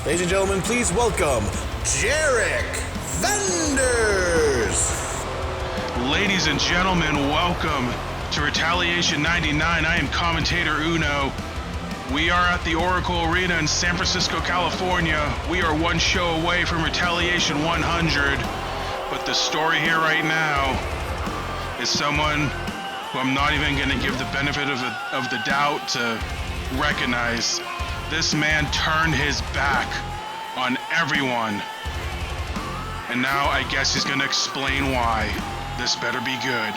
Ladies and gentlemen, please welcome Jarek Vendors. Ladies and gentlemen, welcome to Retaliation 99. I am commentator Uno. We are at the Oracle Arena in San Francisco, California. We are one show away from Retaliation 100. But the story here right now is someone who I'm not even going to give the benefit of the doubt to recognize. This man turned his back on everyone. And now I guess he's going to explain why. This better be good.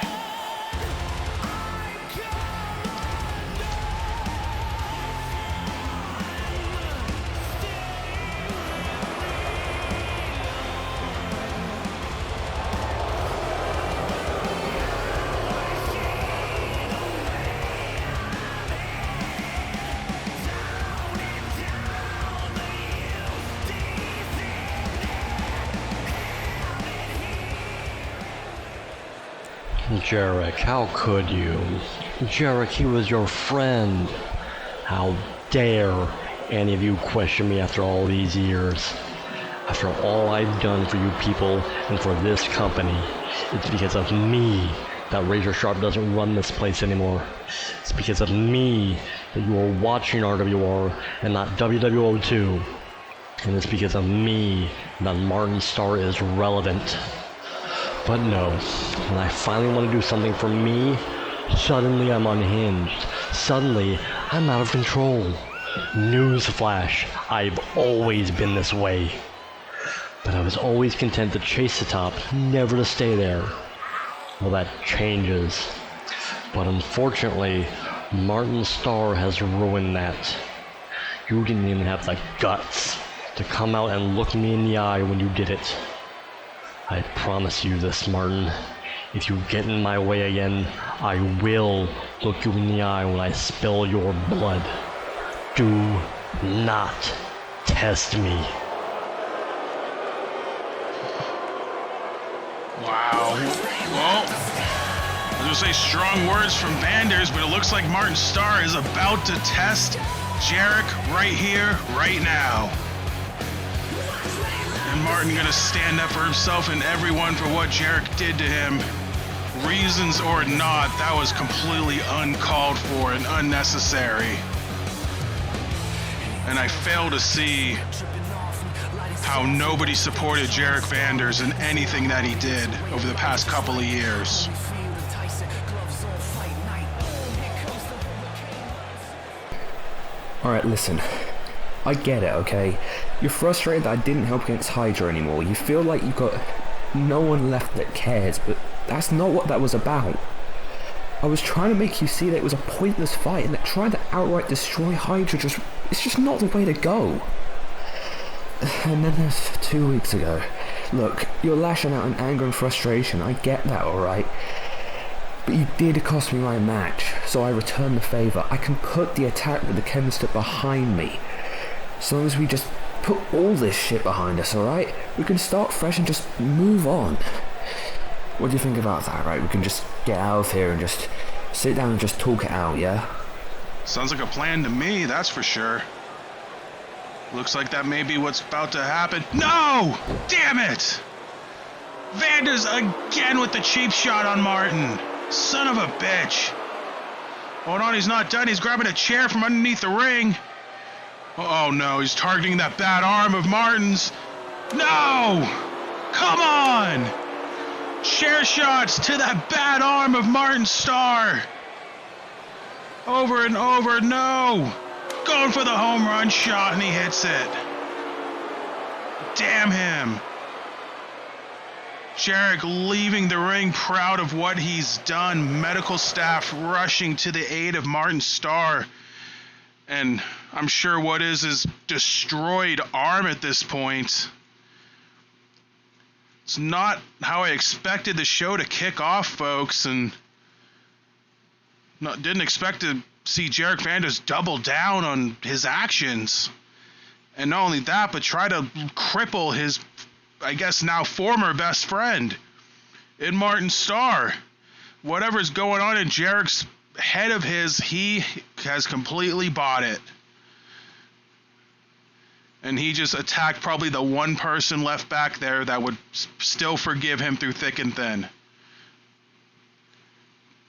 Jarek, how could you? Jarek, he was your friend. How dare any of you question me after all these years? After all I've done for you people and for this company, it's because of me that Razor Sharp doesn't run this place anymore. It's because of me that you are watching RWR and not WWO2. And it's because of me that Martin Starr is relevant. But no, when I finally want to do something for me, suddenly I'm unhinged. Suddenly, I'm out of control. Newsflash, I've always been this way. But I was always content to chase the top, never to stay there. Well, that changes. But unfortunately, Martin Starr has ruined that. You didn't even have the guts to come out and look me in the eye when you did it. I promise you this, Martin. If you get in my way again, I will look you in the eye when I spill your blood. Do not test me. Wow. Well, I was going to say strong words from Vanders, but it looks like Martin Starr is about to test Jarek right here, right now. And Martin gonna stand up for himself and everyone for what Jarek did to him. Reasons or not, that was completely uncalled for and unnecessary. And I fail to see how nobody supported Jarek Vanders in anything that he did over the past couple of years. Alright, listen. I get it, okay? You're frustrated that I didn't help against Hydra anymore. You feel like you've got no one left that cares, but that's not what that was about. I was trying to make you see that it was a pointless fight and that trying to outright destroy Hydra it's just not the way to go. And then there's 2 weeks ago. Look, you're lashing out in anger and frustration. I get that, alright? But you did cost me my match, so I return the favour. I can put the attack with the chemist behind me. As long as we just put all this shit behind us, alright? We can start fresh and just move on. What do you think about that, right? We can just get out of here and just sit down and just talk it out, yeah? Sounds like a plan to me, that's for sure. Looks like that may be what's about to happen. No! Damn it! Vanders again with the cheap shot on Martin. Son of a bitch. Hold on, he's not done. He's grabbing a chair from underneath the ring. Oh no, he's targeting that bad arm of Martin's. No! Come on! Chair shots to that bad arm of Martin Starr. Over and over, no! Going for the home run shot and he hits it. Damn him. Jarek leaving the ring proud of what he's done. Medical staff rushing to the aid of Martin Starr. And I'm sure what is his destroyed arm at this point. It's not how I expected the show to kick off, folks, and didn't expect to see Jarek Vanders double down on his actions. And not only that, but try to cripple his, I guess now former best friend in Martin Starr. Whatever's going on in Jarek's head of his, he has completely bought it. And he just attacked probably the one person left back there that would still forgive him through thick and thin.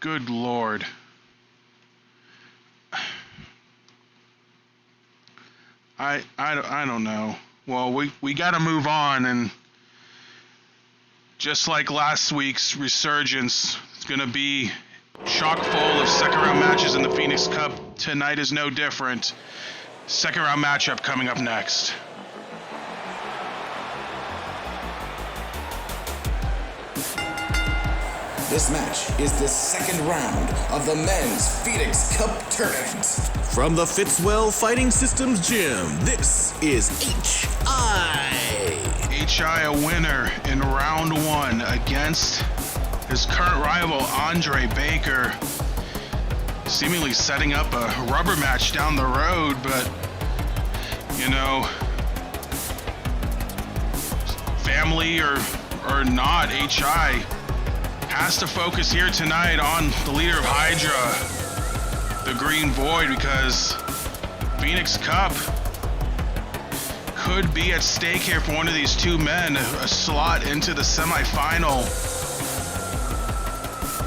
Good Lord. I don't know. Well, we got to move on, and just like last week's resurgence, it's going to be chock full of second-round matches in the Phoenix Cup. Tonight is no different. Second-round matchup coming up next. This match is the second round of the Men's Phoenix Cup Tournament. From the Fitzwell Fighting Systems Gym, this is HI. HI a winner in round one against his current rival, Andre Baker. Seemingly setting up a rubber match down the road, but, you know, family or not, HI has to focus here tonight on the leader of Hydra, the Green Void, because Phoenix Cup could be at stake here for one of these two men, a slot into the semifinal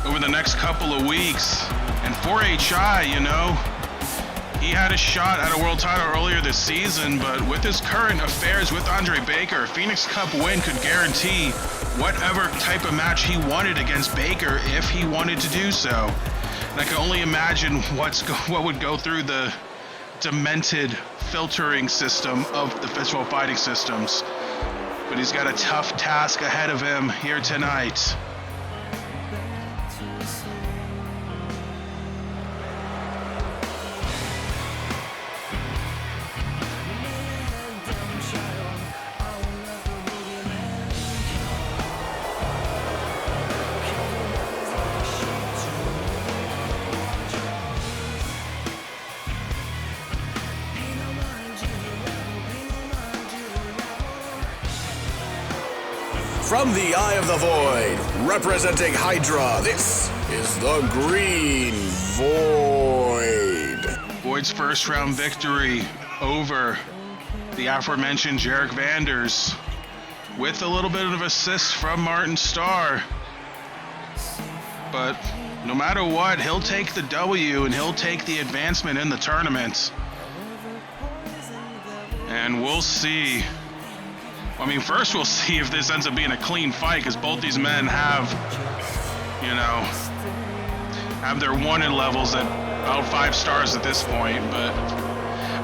over the next couple of weeks. And for HI, you know, he had a shot at a world title earlier this season, but with his current affairs with Andre Baker, a Phoenix Cup win could guarantee whatever type of match he wanted against Baker if he wanted to do so. And I can only imagine what would go through the demented filtering system of the Fitzwell Fighting Systems. But he's got a tough task ahead of him here tonight. From the Eye of the Void, representing Hydra, this is the Green Void. Void's first round victory over the aforementioned Jarek Vanders, with a little bit of assist from Martin Starr. But no matter what, he'll take the W and he'll take the advancement in the tournament. And we'll see. I mean, first we'll see if this ends up being a clean fight, because both these men have, you know, have their wanted levels at about 5 stars at this point. But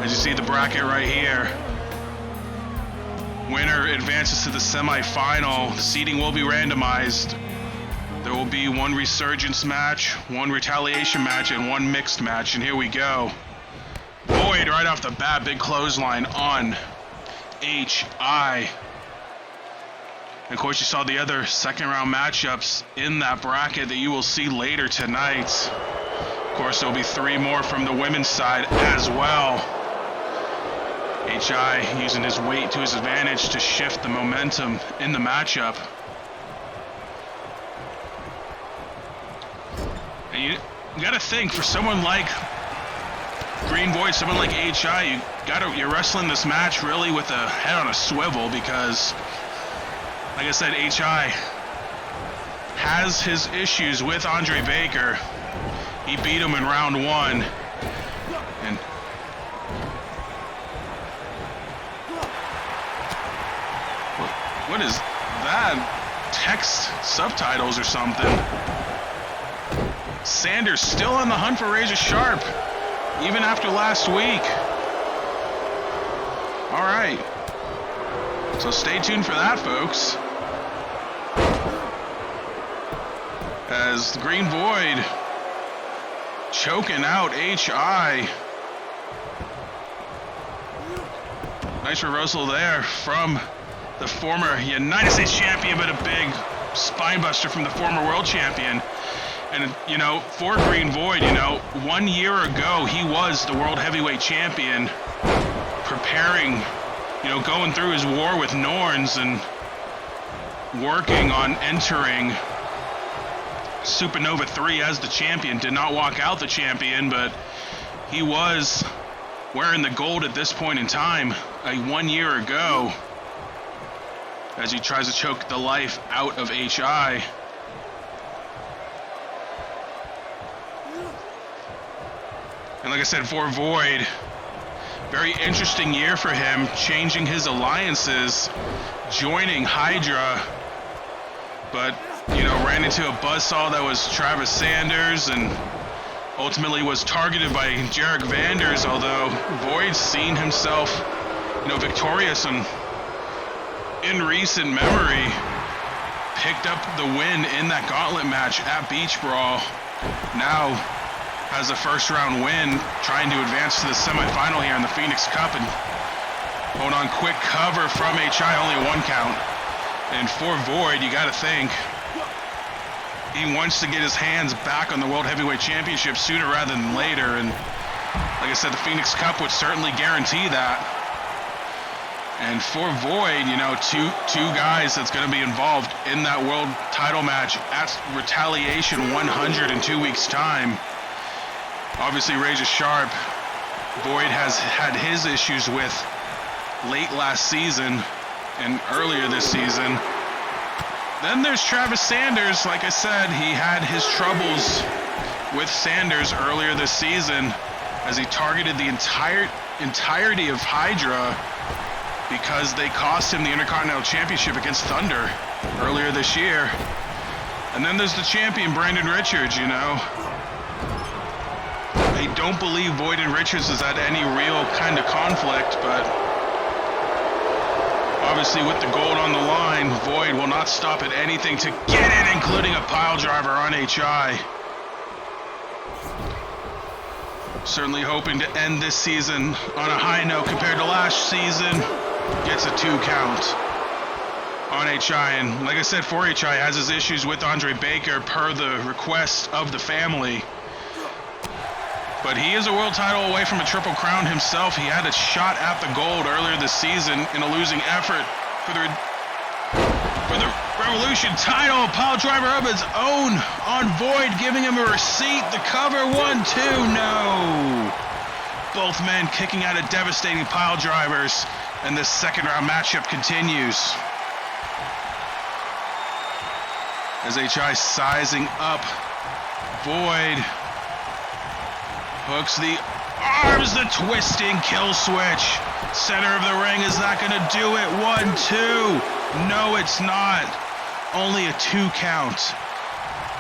as you see the bracket right here, winner advances to the semifinal. The seeding will be randomized. There will be one resurgence match, one retaliation match, and one mixed match. And here we go. Void right off the bat, big clothesline on HI. And of course, you saw the other second round matchups in that bracket that you will see later tonight. Of course, there'll be 3 more from the women's side as well. HI using his weight to his advantage to shift the momentum in the matchup. And you gotta think, for someone like Green Void, someone like HI, you're wrestling this match really with a head on a swivel, because, like I said, HI has his issues with Andre Baker. He beat him in round 1. And what is that? Text subtitles or something. Sanders still on the hunt for Razor Sharp, even after last week. All right. So stay tuned for that, folks. As the Green Void choking out HI. Nice reversal there from the former United States champion, but a big spine buster from the former world champion. And, you know, for Green Void, you know, 1 year ago, he was the world heavyweight champion, preparing, you know, going through his war with Norns and working on entering Supernova 3 as the champion. Did not walk out the champion, but he was wearing the gold at this point in time, 1 year ago, as he tries to choke the life out of HI. And like I said, for Void, very interesting year for him, changing his alliances, joining Hydra, but, you know, ran into a buzzsaw that was Travis Sanders and ultimately was targeted by Jarek Vanders, although Void's seen himself, you know, victorious and in recent memory picked up the win in that gauntlet match at Beach Brawl. Now has a first round win, trying to advance to the semifinal here in the Phoenix Cup, and hold on, quick cover from HI, only a 1 count. And for Void, you gotta think he wants to get his hands back on the World Heavyweight Championship sooner rather than later, and like I said, the Phoenix Cup would certainly guarantee that. And for Void, you know, two guys that's going to be involved in that world title match at Retaliation 100 in 2 weeks' time. Obviously, Razor Sharp, Void has had his issues with late last season and earlier this season. Then there's Travis Sanders. Like I said, he had his troubles with Sanders earlier this season as he targeted the entirety of Hydra because they cost him the Intercontinental Championship against Thunder earlier this year. And then there's the champion, Brandon Richards, you know. I don't believe Void and Richards is at any real kind of conflict, but obviously with the gold on the line, Void will not stop at anything to get it, including a pile driver on HI. Certainly hoping to end this season on a high note compared to last season. Gets a 2 count on HI, and like I said, for HI has his issues with Andre Baker per the request of the family. But he is a world title away from a triple crown himself. He had a shot at the gold earlier this season in a losing effort for the Revolution title. A pile driver of his own on Void, giving him a receipt. The cover, 1-2, no. Both men kicking out of devastating pile drivers, and this second round matchup continues. As HI sizing up Void. Hooks the arms, the twisting kill switch. Center of the ring is not going to do it. 1-2. No, it's not. Only a 2 count.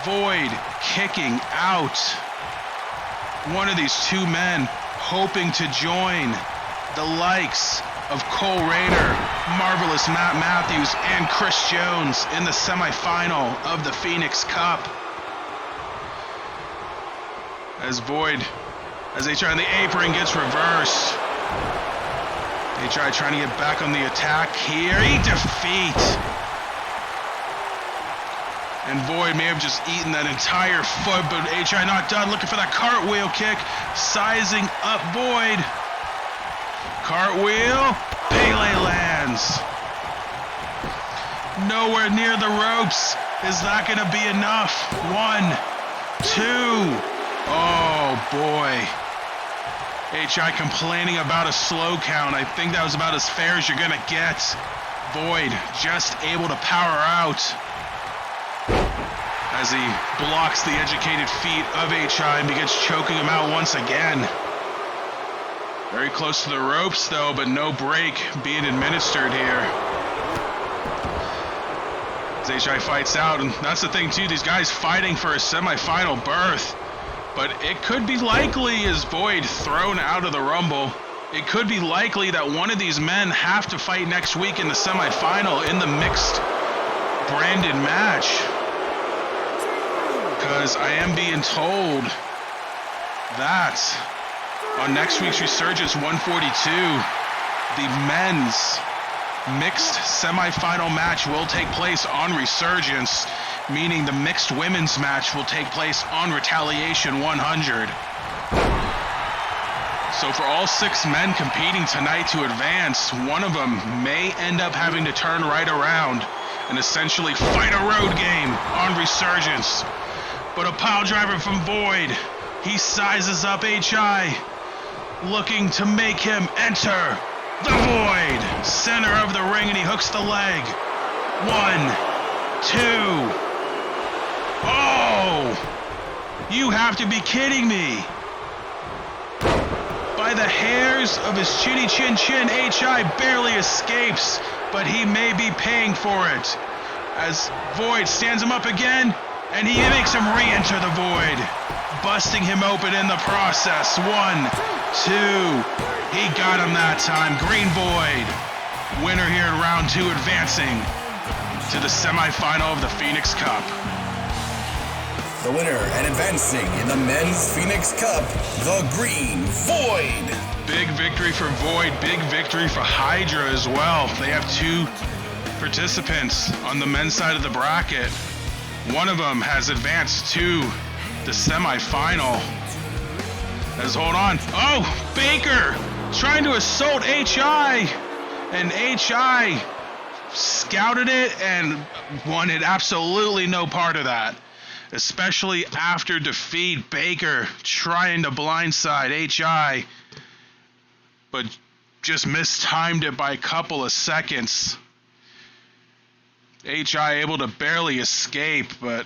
Void kicking out. One of these two men hoping to join the likes of Cole Rayner, Marvelous Matt Matthews, and Chris Jones in the semifinal of the Phoenix Cup. As Void, as HI on the apron, gets reversed. HI trying to get back on the attack here. He defeat. And Void may have just eaten that entire foot, but HI not done. Looking for that cartwheel kick. Sizing up Void. Cartwheel. Pele lands. Nowhere near the ropes. Is that going to be enough? 1, 2. Oh boy. HI complaining about a slow count. I think that was about as fair as you're going to get. Void just able to power out as he blocks the educated feet of HI and begins choking him out once again. Very close to the ropes though, but no break being administered here. As HI fights out, and that's the thing too, these guys fighting for a semifinal berth. But it could be likely, as Void thrown out of the Rumble, it could be likely that one of these men have to fight next week in the semifinal in the mixed branded match. Because I am being told that on next week's Resurgence 142, the men's mixed semifinal match will take place on Resurgence, meaning the mixed women's match will take place on Retaliation 100. So for all 6 men competing tonight to advance, one of them may end up having to turn right around and essentially fight a road game on Resurgence. But a pile driver from Void, he sizes up HI. looking to make him enter the void. Center of the ring, and he hooks the leg. 1, 2. Oh! You have to be kidding me. By the hairs of his chinny chin chin, HI barely escapes, but he may be paying for it. As Void stands him up again, and he makes him re-enter the Void, busting him open in the process. 1, 2. He got him that time. Green Void, winner here in round 2, advancing to the semifinal of the Phoenix Cup. The winner and advancing in the Men's Phoenix Cup, the Green Void. Big victory for Void, big victory for Hydra as well. They have 2 participants on the men's side of the bracket. One of them has advanced to the semifinal. As hold on. Oh, Baker trying to assault HI, and HI scouted it and wanted absolutely no part of that. Especially after defeat, Baker trying to blindside HI, but just mistimed it by a couple of seconds. HI able to barely escape, but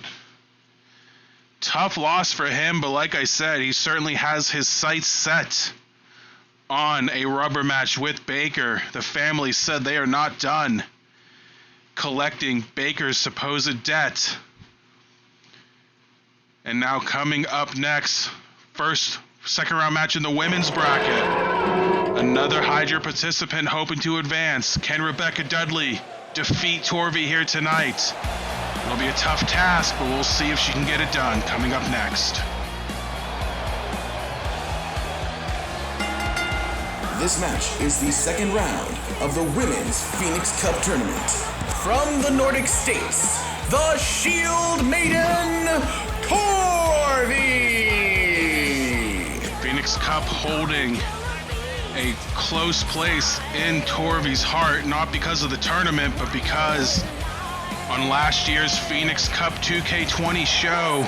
tough loss for him. But like I said, he certainly has his sights set on a rubber match with Baker. The family said they are not done collecting Baker's supposed debt. And now coming up next, second round match in the women's bracket. Another Hydra participant hoping to advance. Can Rebecca Dudley defeat Torvi here tonight? It'll be a tough task, but we'll see if she can get it done. Coming up next. This match is the second round of the Women's Phoenix Cup Tournament. From the Nordic states, the Shield Maiden, Torvi! Phoenix Cup holding a close place in Torvi's heart, not because of the tournament, but because on last year's Phoenix Cup 2K20 show,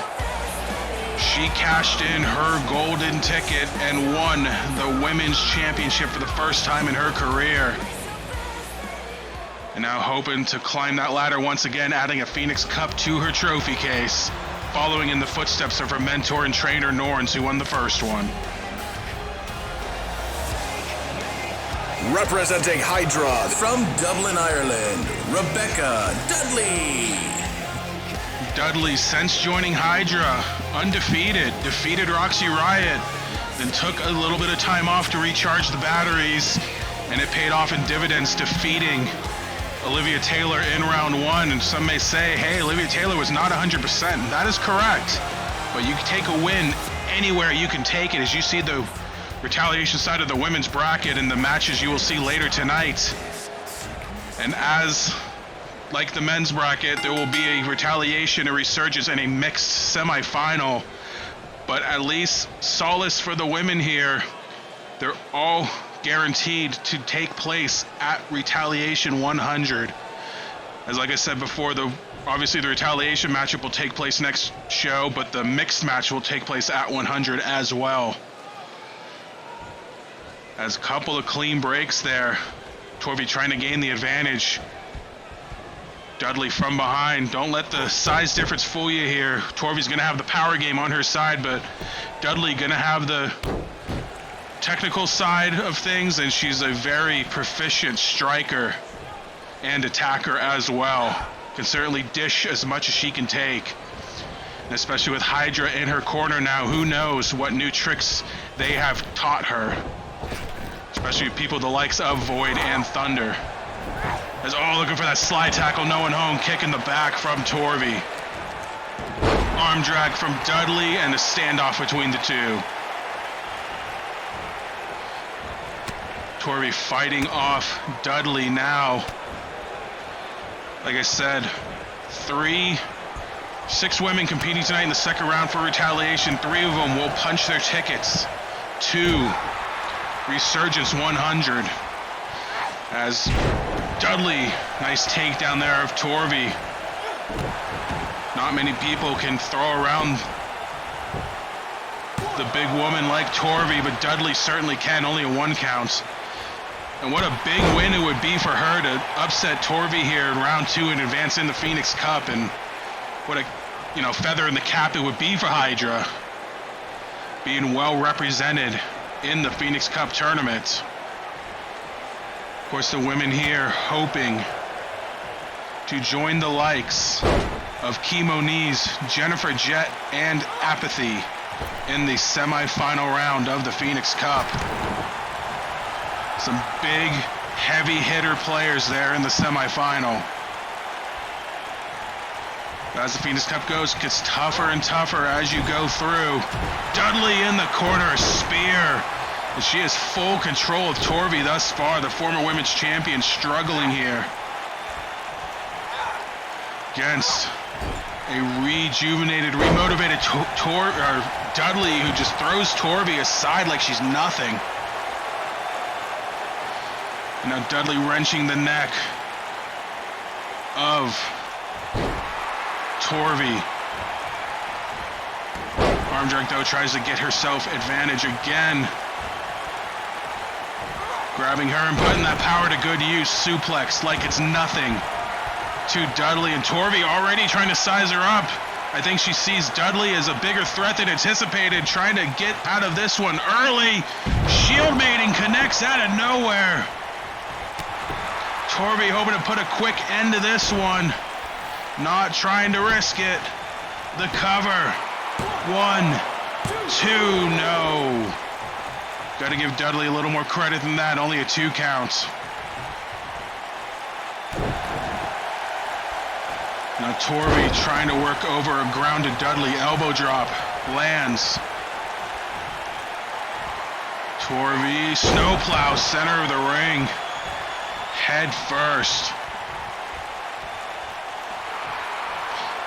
she cashed in her golden ticket and won the Women's Championship for the first time in her career. And now hoping to climb that ladder once again, adding a Phoenix Cup to her trophy case, following in the footsteps of her mentor and trainer Norns, who won the first one. Representing Hydra from Dublin, Ireland, Rebecca Dudley. Dudley, since joining Hydra, undefeated, defeated Roxy Riot, then took a little bit of time off to recharge the batteries, and it paid off in dividends, defeating Olivia Taylor in round 1. And some may say, hey, Olivia Taylor was not 100%. That is correct. But you can take a win anywhere you can take it, as you see the Retaliation side of the women's bracket and the matches you will see later tonight. And as like the men's bracket, there will be a Retaliation, a Resurgence, and a mixed semifinal. But at least solace for the women here, they're all guaranteed to take place at Retaliation 100. As like I said before, obviously the Retaliation matchup will take place next show, but the mixed match will take place at 100 as well. As a couple of clean breaks there, Torvi trying to gain the advantage. Dudley from behind. Don't let the size difference fool you here. Torvi's going to have the power game on her side, but Dudley going to have the technical side of things, and she's a very proficient striker and attacker as well. Can certainly dish as much as she can take. And especially with Hydra in her corner now, who knows what new tricks they have taught her. Especially people the likes of Void and Thunder. As looking for that slide tackle, no one home, kick in the back from Torvi. Arm drag from Dudley, and a standoff between the two. Torvi fighting off Dudley now. Like I said, 6 women competing tonight in the second round for Retaliation. 3 of them will punch their tickets to Resurgence 100. As Dudley, nice takedown there of Torvi. Not many people can throw around the big woman like Torvi, but Dudley certainly can, only a 1 count. And what a big win it would be for her to upset Torvi here in round 2 and advance in the Phoenix Cup. And what a, feather in the cap it would be for Hydra, being well represented in the Phoenix Cup tournament. Of course, the women here hoping to join the likes of Kimoni's, Jennifer Jett, and Apathy in the semifinal round of the Phoenix Cup. Some big, heavy hitter players there in the semifinal. As the Phoenix Cup goes, it gets tougher and tougher as you go through. Dudley in the corner, spear. And she has full control of Torvi thus far, the former women's champion, struggling here against a rejuvenated, remotivated Dudley, who just throws Torvi aside like she's nothing. And now Dudley wrenching the neck of Torvi. Arm drag though, tries to get herself advantage again. Grabbing her and putting that power to good use. Suplex like it's nothing to Dudley, and Torvi already trying to size her up. I think she sees Dudley as a bigger threat than anticipated, trying to get out of this one early. Shield mating connects out of nowhere. Torvi hoping to put a quick end to this one. Not trying to risk it. The cover. 1, 2, no. Got to give Dudley a little more credit than that. Only a 2 count. Now Torvi trying to work over a grounded Dudley. Elbow drop. Lands. Torvi. Snowplow. Center of the ring. Head first.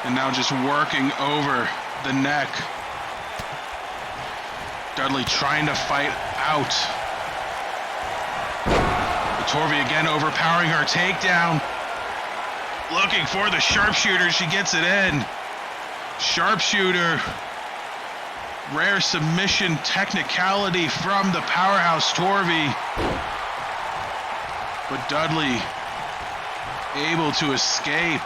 And now just working over the neck. Dudley trying to fight out. But Torvi again overpowering her. Takedown. Looking for the sharpshooter. She gets it in. Sharpshooter. Rare submission technicality from the powerhouse Torvi. But Dudley able to escape.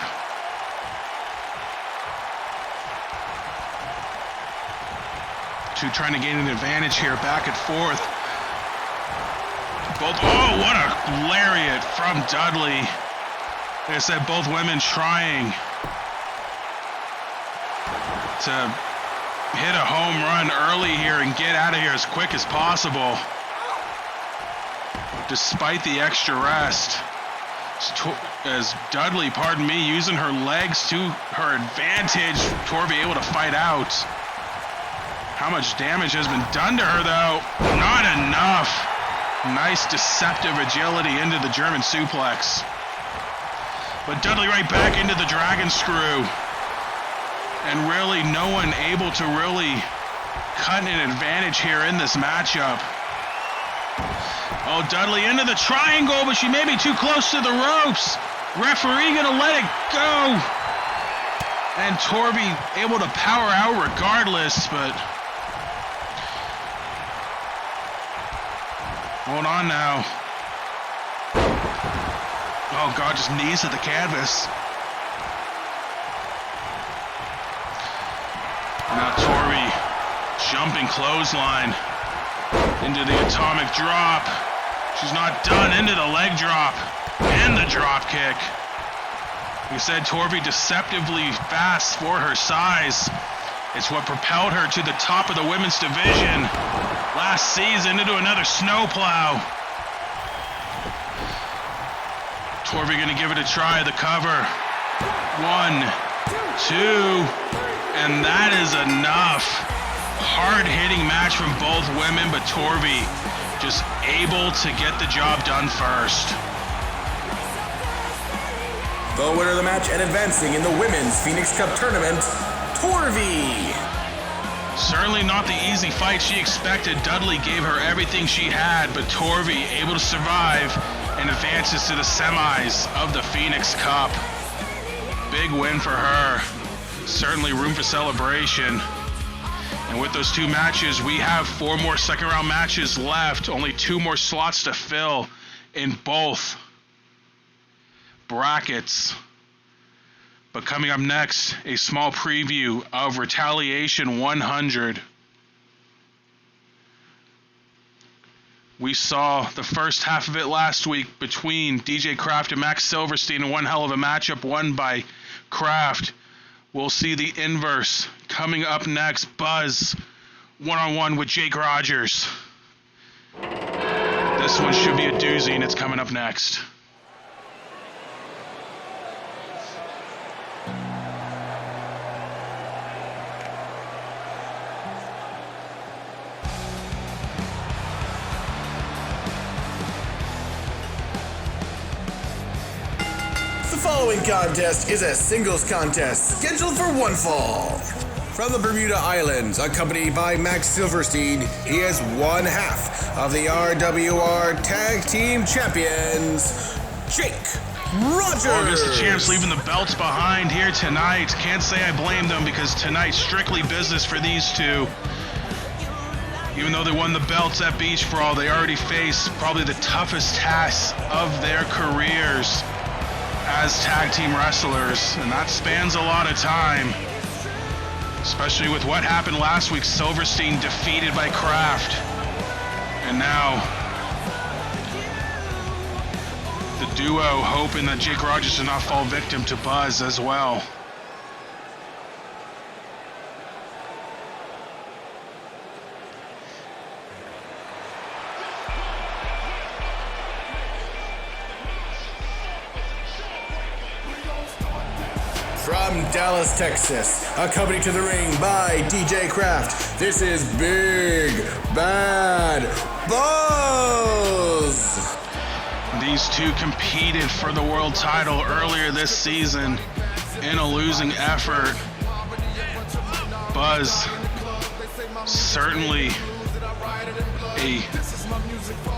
Trying to gain an advantage here, back and forth. Both, oh, what a lariat from Dudley. Like I said, both women trying to hit a home run early here and get out of here as quick as possible. Despite the extra rest, as Dudley, using her legs to her advantage, Torvi able to fight out. How much damage has been done to her, though? Not enough. Nice deceptive agility into the German suplex. But Dudley right back into the dragon screw. And really no one able to really cut an advantage here in this matchup. Oh, Dudley into the triangle, but she may be too close to the ropes. Referee gonna let it go. And Torvi able to power out regardless, but... Hold on now. Oh God, just knees to the canvas. Now Torvi jumping clothesline into the atomic drop. She's not done, into the leg drop and the drop kick. We said Torvi deceptively fast for her size. It's what propelled her to the top of the women's division last season into another snowplow. Torvi gonna give it a try, the cover. 1, 2, and that is enough. Hard-hitting match from both women, but Torvi just able to get the job done first. The winner of the match and advancing in the Women's Phoenix Cup Tournament, Torvi. Certainly not the easy fight she expected. Dudley gave her everything she had, but Torvi able to survive and advances to the semis of the Phoenix Cup. Big win for her. Certainly room for celebration. And And with those 2 matches, we have 4 more second round matches left. Only 2 more slots to fill in both brackets. But coming up next, a small preview of Retaliation 100. We saw the first half of it last week between DJ Kraft and Max Silverstein, and one hell of a matchup won by Kraft. We'll see the inverse coming up next. Buzz one-on-one with Jake Rogers. This one should be a doozy, and it's coming up next. The following contest is a singles contest scheduled for one fall. From the Bermuda Islands, accompanied by Max Silverstein, he is one half of the RWR Tag Team Champions, Jake Rogers. Oh, I guess the champs leaving the belts behind here tonight. Can't say I blame them, because tonight's strictly business for these two. Even though they won the belts at Beach Brawl, they already face probably the toughest task of their careers as tag team wrestlers, and that spans a lot of time. Especially with what happened last week, Silverstein defeated by Kraft. And now, the duo hoping that Jake Rogers does not fall victim to Buzz as well. From Dallas, Texas, accompanied to the ring by DJ Kraft, this is Big Bad Buzz. These two competed for the world title earlier this season in a losing effort. Buzz, certainly a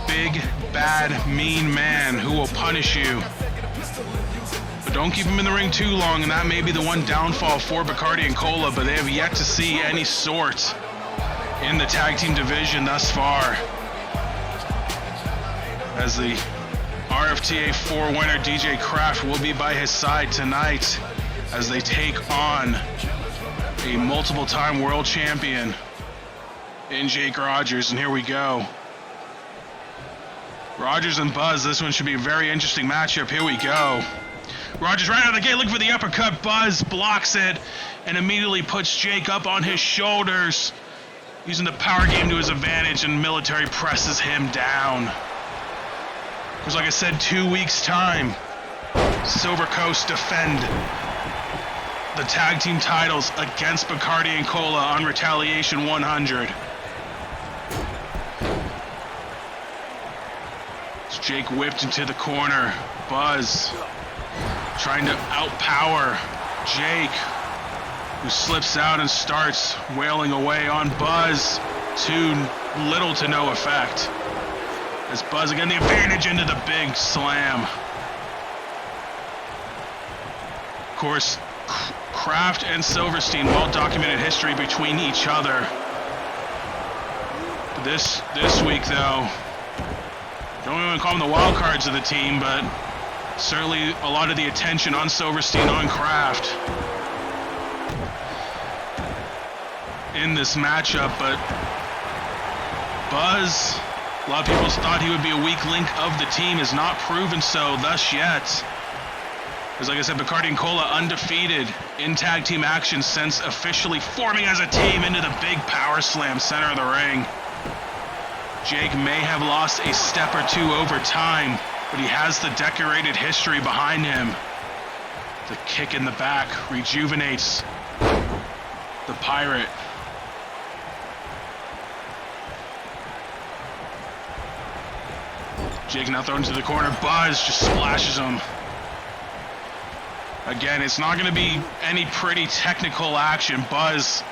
big, bad, mean man who will punish you. But don't keep him in the ring too long, and that may be the one downfall for Bacardi and Cola, but they have yet to see any sort in the tag team division thus far. As the RFTA 4 winner DJ Kraft will be by his side tonight as they take on a multiple-time world champion in Jake Rogers, and here we go. Rogers and Buzz, this one should be a very interesting matchup. Here we go. Rogers right out of the gate looking for the uppercut. Buzz blocks it and immediately puts Jake up on his shoulders, using the power game to his advantage, and military presses him down. Because like I said, 2 weeks' time, Silver Coast defend the tag team titles against Bacardi and Cola on Retaliation 100. As Jake whipped into the corner, Buzz trying to outpower Jake, who slips out and starts wailing away on Buzz to little to no effect. As Buzz again the advantage into the big slam. Of course, Kraft and Silverstein, well-documented history between each other. This week, though, don't even call them the wild cards of the team, but certainly a lot of the attention on Silverstein, on Kraft in this matchup. But Buzz, a lot of people thought he would be a weak link of the team, is not proven so thus yet. Because like I said, Bacardi and Cola undefeated in tag team action since officially forming as a team into the big power slam center of the ring. Jake may have lost a step or two over time, but he has the decorated history behind him. The kick in the back rejuvenates the Pirate. Jake now thrown into the corner. Buzz just splashes him. Again, it's not going to be any pretty technical action. Buzz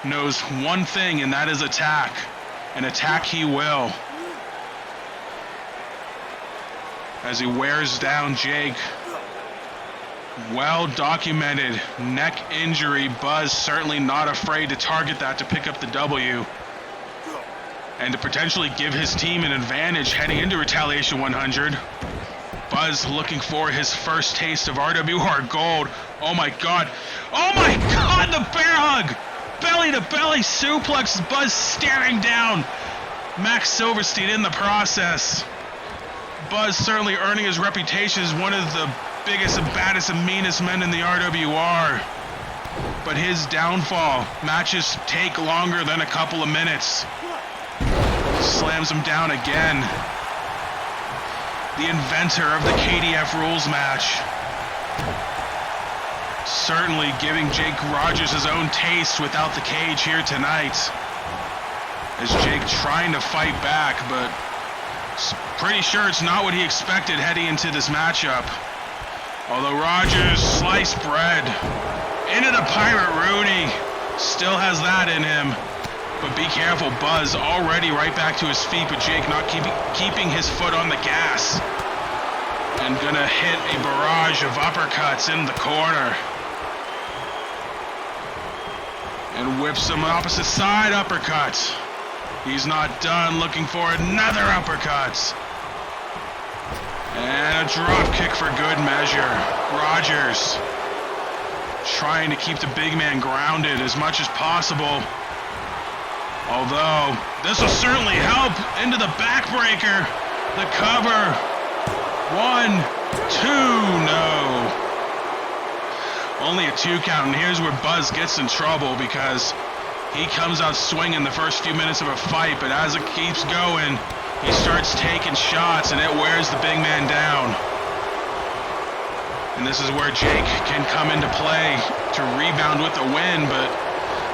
knows one thing, and that is attack. And attack he will. As he wears down Jake Well-documented neck injury. Buzz certainly not afraid to target that to pick up the W. And to potentially give his team an advantage heading into Retaliation 100. Buzz looking for his first taste of RWR Gold. Oh my god. Oh my god, the bear hug! Belly to belly suplex, Buzz staring down Max Silverstein in the process. Buzz certainly earning his reputation as one of the biggest and baddest and meanest men in the RWR. But his downfall, matches take longer than a couple of minutes. Slams him down again. The inventor of the KDF rules match. Certainly giving Jake Rogers his own taste without the cage here tonight. As Jake trying to fight back, but pretty sure it's not what he expected heading into this matchup. Although Rogers sliced bread into the Pirate Rooney. Still has that in him. But be careful, Buzz already right back to his feet, but Jake not keeping his foot on the gas. And gonna hit a barrage of uppercuts in the corner. And whips him opposite side uppercut. He's not done, looking for another uppercut. And a drop kick for good measure. Rogers trying to keep the big man grounded as much as possible. Although, this will certainly help into the backbreaker. The cover. 1, 2, no. Only a 2 count, and here's where Buzz gets in trouble because he comes out swinging the first few minutes of a fight, but as it keeps going, he starts taking shots, and it wears the big man down. And this is where Jake can come into play to rebound with the win, but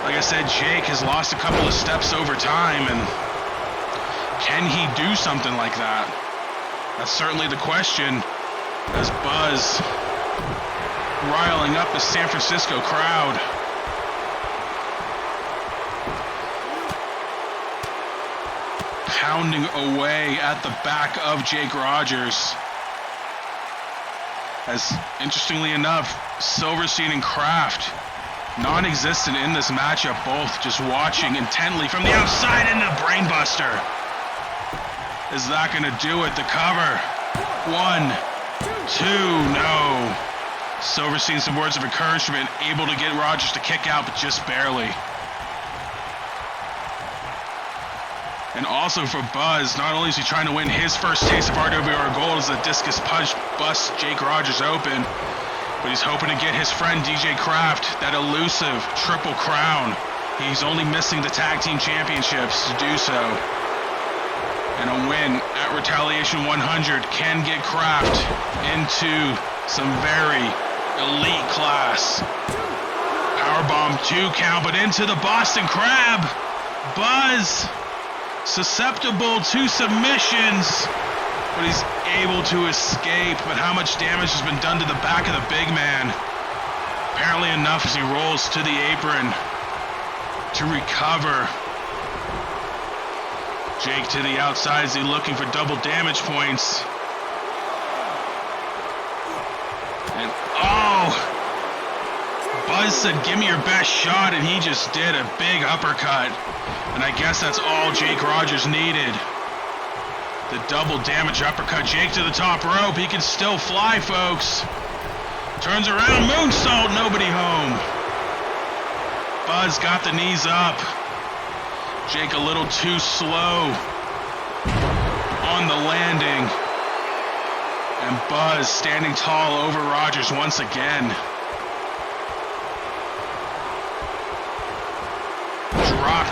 like I said, Jake has lost a couple of steps over time, and can he do something like that? That's certainly the question, as Buzz riling up the San Francisco crowd. Pounding away at the back of Jake Rogers. As, interestingly enough, Silverstein and Kraft non-existent in this matchup, both just watching intently from the outside into the brainbuster. Is that going to do it? The cover. 1, 2, no. Silverstein, some words of encouragement, able to get Rogers to kick out, but just barely. And also for Buzz, not only is he trying to win his first taste of RWR Gold as the discus punch busts Jake Rogers open, but he's hoping to get his friend DJ Kraft that elusive triple crown. He's only missing the tag team championships to do so. And a win at Retaliation 100 can get Kraft into some very elite class. Powerbomb 2 count, but into the Boston Crab. Buzz susceptible to submissions, but he's able to escape. But how much damage has been done to the back of the big man? Apparently enough as he rolls to the apron to recover. Jake to the outside, is he looking for double damage points? And oh! Buzz said, give me your best shot, and he just did a big uppercut. And I guess that's all Jake Rogers needed. The double damage uppercut. Jake to the top rope. He can still fly, folks. Turns around, moonsault, nobody home. Buzz got the knees up. Jake a little too slow on the landing. And Buzz standing tall over Rogers once again. Drop,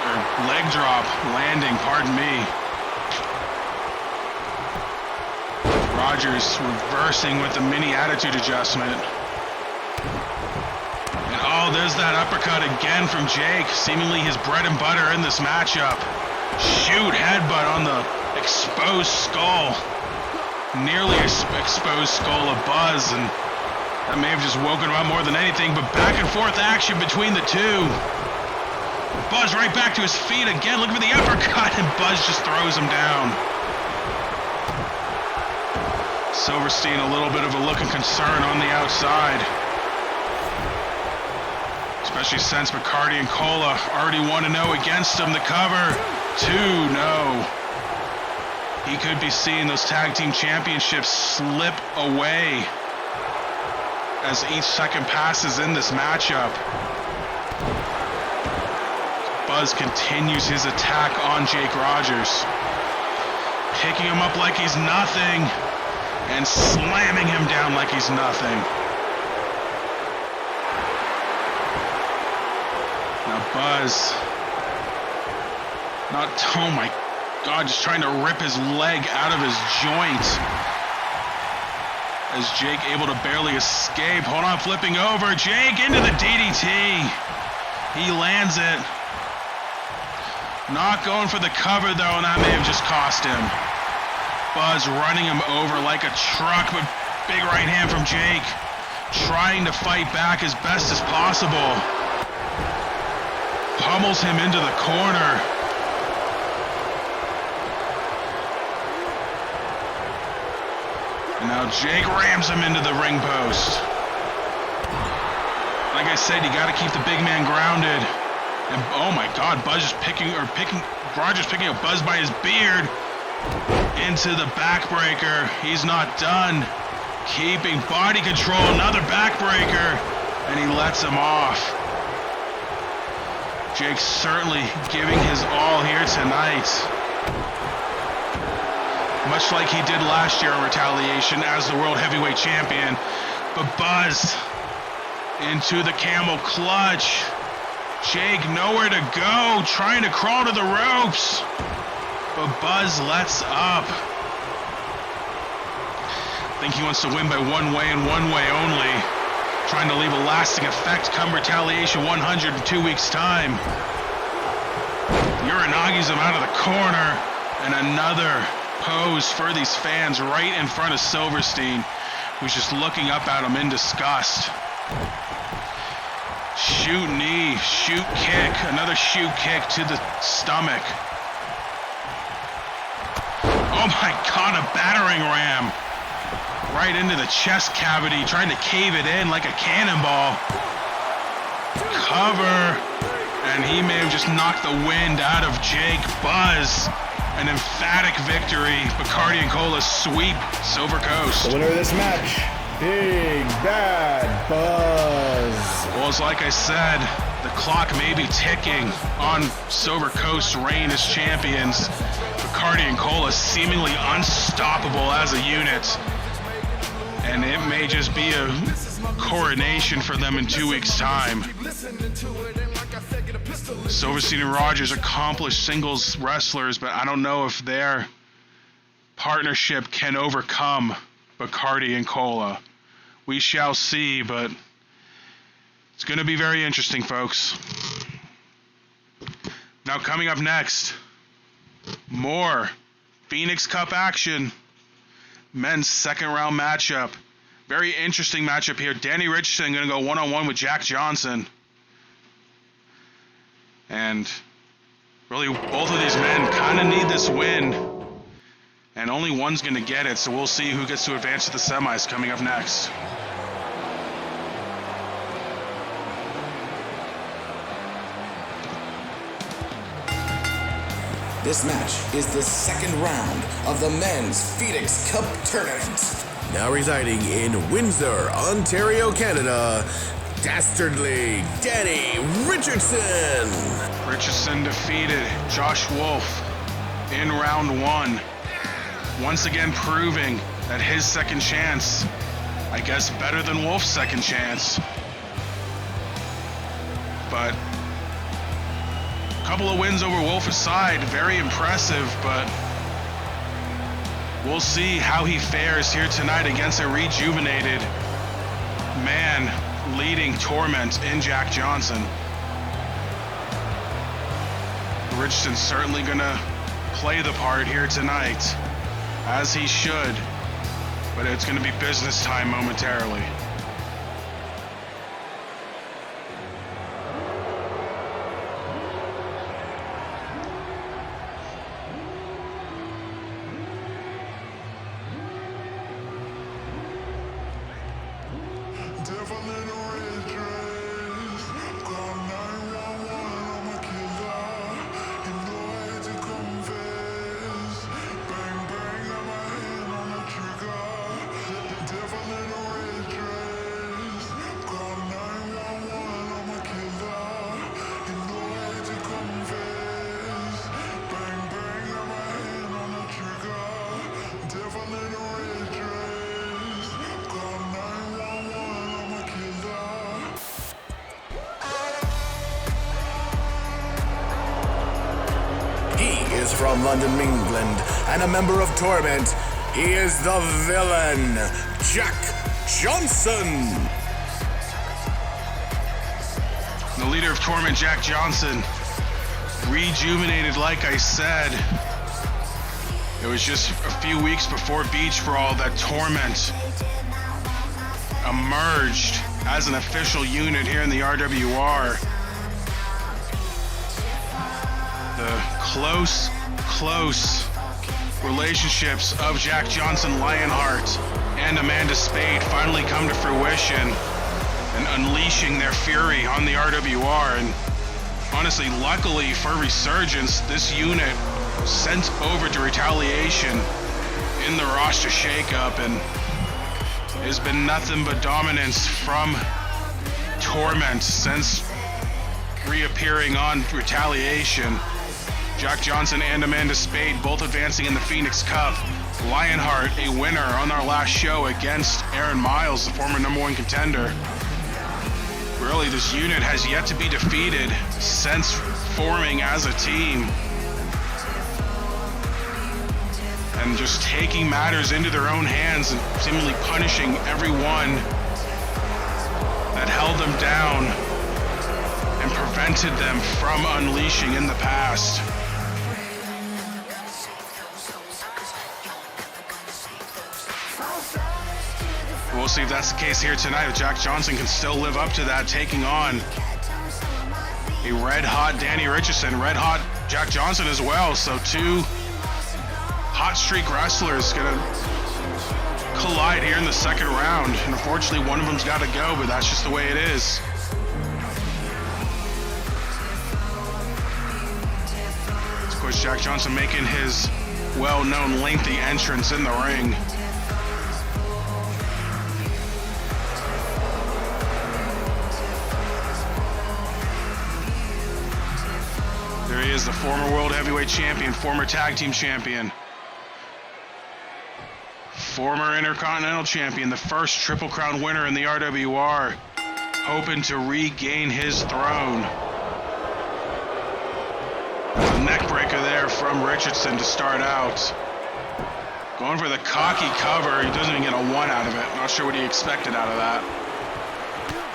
or leg drop, landing, pardon me. Rogers reversing with the mini attitude adjustment. And oh, there's that uppercut again from Jake, seemingly his bread and butter in this matchup. Shoot, headbutt on the exposed skull. Nearly exposed skull of Buzz, and that may have just woken him up more than anything, but back and forth action between the two. Buzz right back to his feet again, looking for the uppercut, and Buzz just throws him down. Silverstein a little bit of a look of concern on the outside. Especially since McCarty and Cola already 1-0 against him. The cover, 2-0. He could be seeing those tag team championships slip away as each second passes in this matchup. Buzz continues his attack on Jake Rogers, picking him up like he's nothing and slamming him down like he's nothing. Now Buzz, oh my God, just trying to rip his leg out of his joint. As Jake able to barely escape. Hold on, flipping over. Jake into the DDT. He lands it. Not going for the cover though, and that may have just cost him. Buzz running him over like a truck, but big right hand from Jake. Trying to fight back as best as possible. Pummels him into the corner. And now Jake rams him into the ring post. Like I said, you got to keep the big man grounded. And oh my God, Rogers picking up Buzz by his beard into the backbreaker. He's not done. Keeping body control, another backbreaker, and he lets him off. Jake certainly giving his all here tonight. Much like he did last year in Retaliation as the World Heavyweight Champion. But Buzz into the camel clutch. Jake nowhere to go, trying to crawl to the ropes. But Buzz lets up. I think he wants to win by one way and one way only. Trying to leave a lasting effect come Retaliation 100 in 2 weeks' time. Uranagi's him out of the corner. And another pose for these fans right in front of Silverstein, who's just looking up at him in disgust. Shoot knee, shoot kick, another shoot kick to the stomach. Oh my God, a battering ram. Right into the chest cavity, trying to cave it in like a cannonball. Cover, and he may have just knocked the wind out of Jake. Buzz, an emphatic victory. Bacardi and Cola sweep Silver Coast. The winner of this match, Big Bad Buzz. Well, it's like I said, the clock may be ticking on Silver Coast's reign as champions. Bacardi and Cola seemingly unstoppable as a unit. And it may just be a coronation for them in 2 weeks' time. Silverstein and Rogers, accomplished singles wrestlers, but I don't know if their partnership can overcome Bacardi and Cola. We shall see, but it's going to be very interesting, folks. Now coming up next, more Phoenix Cup action. Men's second round matchup. Very interesting matchup here. Danny Richardson going to go one-on-one with Jack Johnson. And really, both of these men kind of need this win. And only one's going to get it, so we'll see who gets to advance to the semis coming up next. This match is the second round of the Men's Phoenix Cup Tournament. Now residing in Windsor, Ontario, Canada, Dastardly Danny Richardson. Richardson defeated Josh Wolf in round one. Once again proving that his second chance, I guess, better than Wolf's second chance. But a couple of wins over Wolf aside, very impressive, but we'll see how he fares here tonight against a rejuvenated man leading torment in Jack Johnson. Richardson's certainly gonna play the part here tonight, as he should, but it's gonna be business time momentarily. from London, England, and a member of Torment, he is the villain, Jack Johnson. The leader of Torment, Jack Johnson, rejuvenated like I said. It was just a few weeks before Beach Brawl that Torment emerged as an official unit here in the RWR. The close relationships of Jack Johnson Lionheart and Amanda Spade finally come to fruition and unleashing their fury on the RWR. And honestly, luckily for Resurgence, this unit sent over to Retaliation in the roster shakeup, and has been nothing but dominance from Torment since reappearing on Retaliation. Jack Johnson and Amanda Spade both advancing in the Phoenix Cup. Lionheart a winner on our last show against Aaron Miles, the former #1 contender. Really, this unit has yet to be defeated since forming as a team. And just taking matters into their own hands and seemingly punishing everyone that held them down and prevented them from unleashing in the past. We'll see if that's the case here tonight, if Jack Johnson can still live up to that, taking on a red-hot Danny Richardson, red-hot Jack Johnson as well. So two hot streak wrestlers gonna collide here in the second round, and unfortunately one of them's got to go, but that's just the way it is. Of course, Jack Johnson making his well-known lengthy entrance in the ring. There he is, the former World Heavyweight Champion, former Tag Team Champion, former Intercontinental Champion, the first Triple Crown winner in the RWR, hoping to regain his throne. A neck breaker there from Richardson to start out. Going for the cocky cover, he doesn't even get a 1 out of it. Not sure what he expected out of that.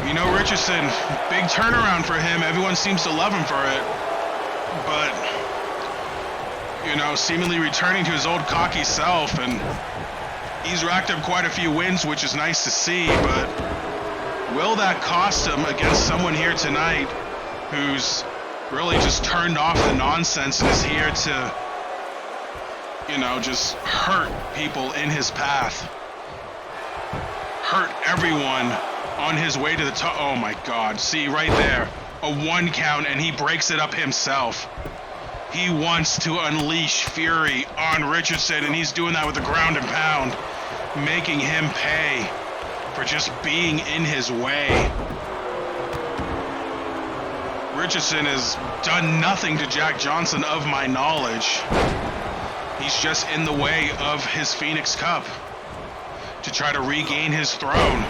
You know, Richardson, big turnaround for him. Everyone seems to love him for it. But, you know, seemingly returning to his old cocky self, and he's racked up quite a few wins, which is nice to see, but will that cost him against someone here tonight who's really just turned off the nonsense and is here to, you know, just hurt people in his path, hurt everyone on his way to the top. Oh my God, see right there, a 1 count, and he breaks it up himself. He wants to unleash fury on Richardson, and he's doing that with the ground and pound, making him pay for just being in his way. Richardson has done nothing to Jack Johnson of my knowledge. He's just in the way of his Phoenix Cup to try to regain his throne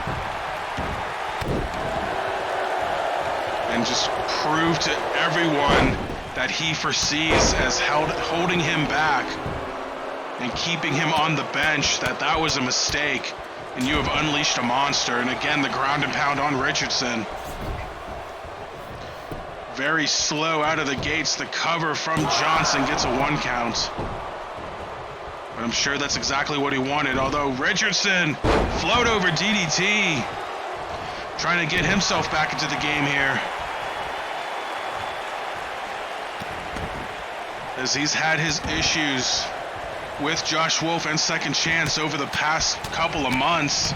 and just prove to everyone that he foresees as holding him back and keeping him on the bench, that was a mistake, and you have unleashed a monster. And again, the ground and pound on Richardson. Very slow out of the gates. The cover from Johnson gets a 1 count. But I'm sure that's exactly what he wanted, although Richardson float over DDT, trying to get himself back into the game here, as he's had his issues with Josh Wolf and Second Chance over the past couple of months,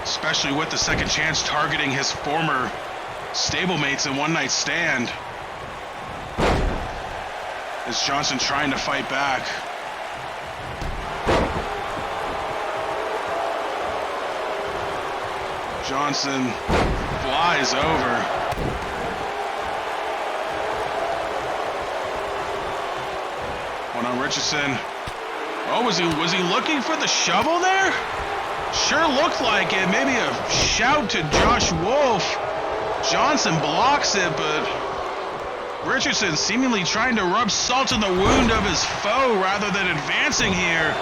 especially with the Second Chance targeting his former stablemates in One Night Stand. Is Johnson trying to fight back? Johnson flies over. One on Richardson. Oh, was he looking for the shovel there? Sure looked like it. Maybe a shout to Josh Wolf. Johnson blocks it, but Richardson seemingly trying to rub salt in the wound of his foe rather than advancing here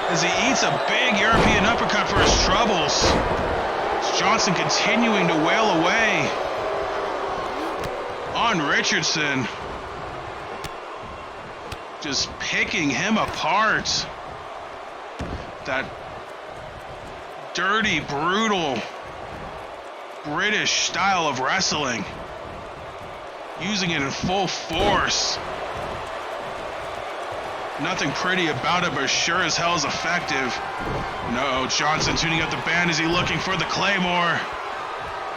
as he eats a big European uppercut for his troubles. Johnson continuing to wail away on Richardson. Just picking him apart. That dirty, brutal British style of wrestling. Using it in full force. Nothing pretty about it, but sure as hell is effective. No, Johnson tuning up the band. Is he looking for the Claymore?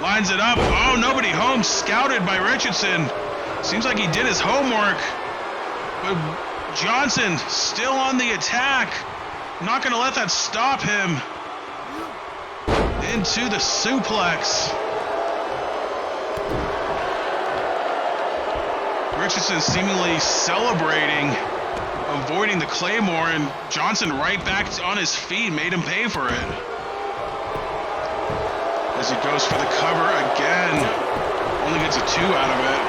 Lines it up. Oh, nobody home. Scouted by Richardson. Seems like he did his homework. But Johnson still on the attack. Not going to let that stop him. Into the suplex. Richardson seemingly celebrating, avoiding the Claymore, and Johnson right back on his feet, made him pay for it. As he goes for the cover again, only gets a 2 out of it.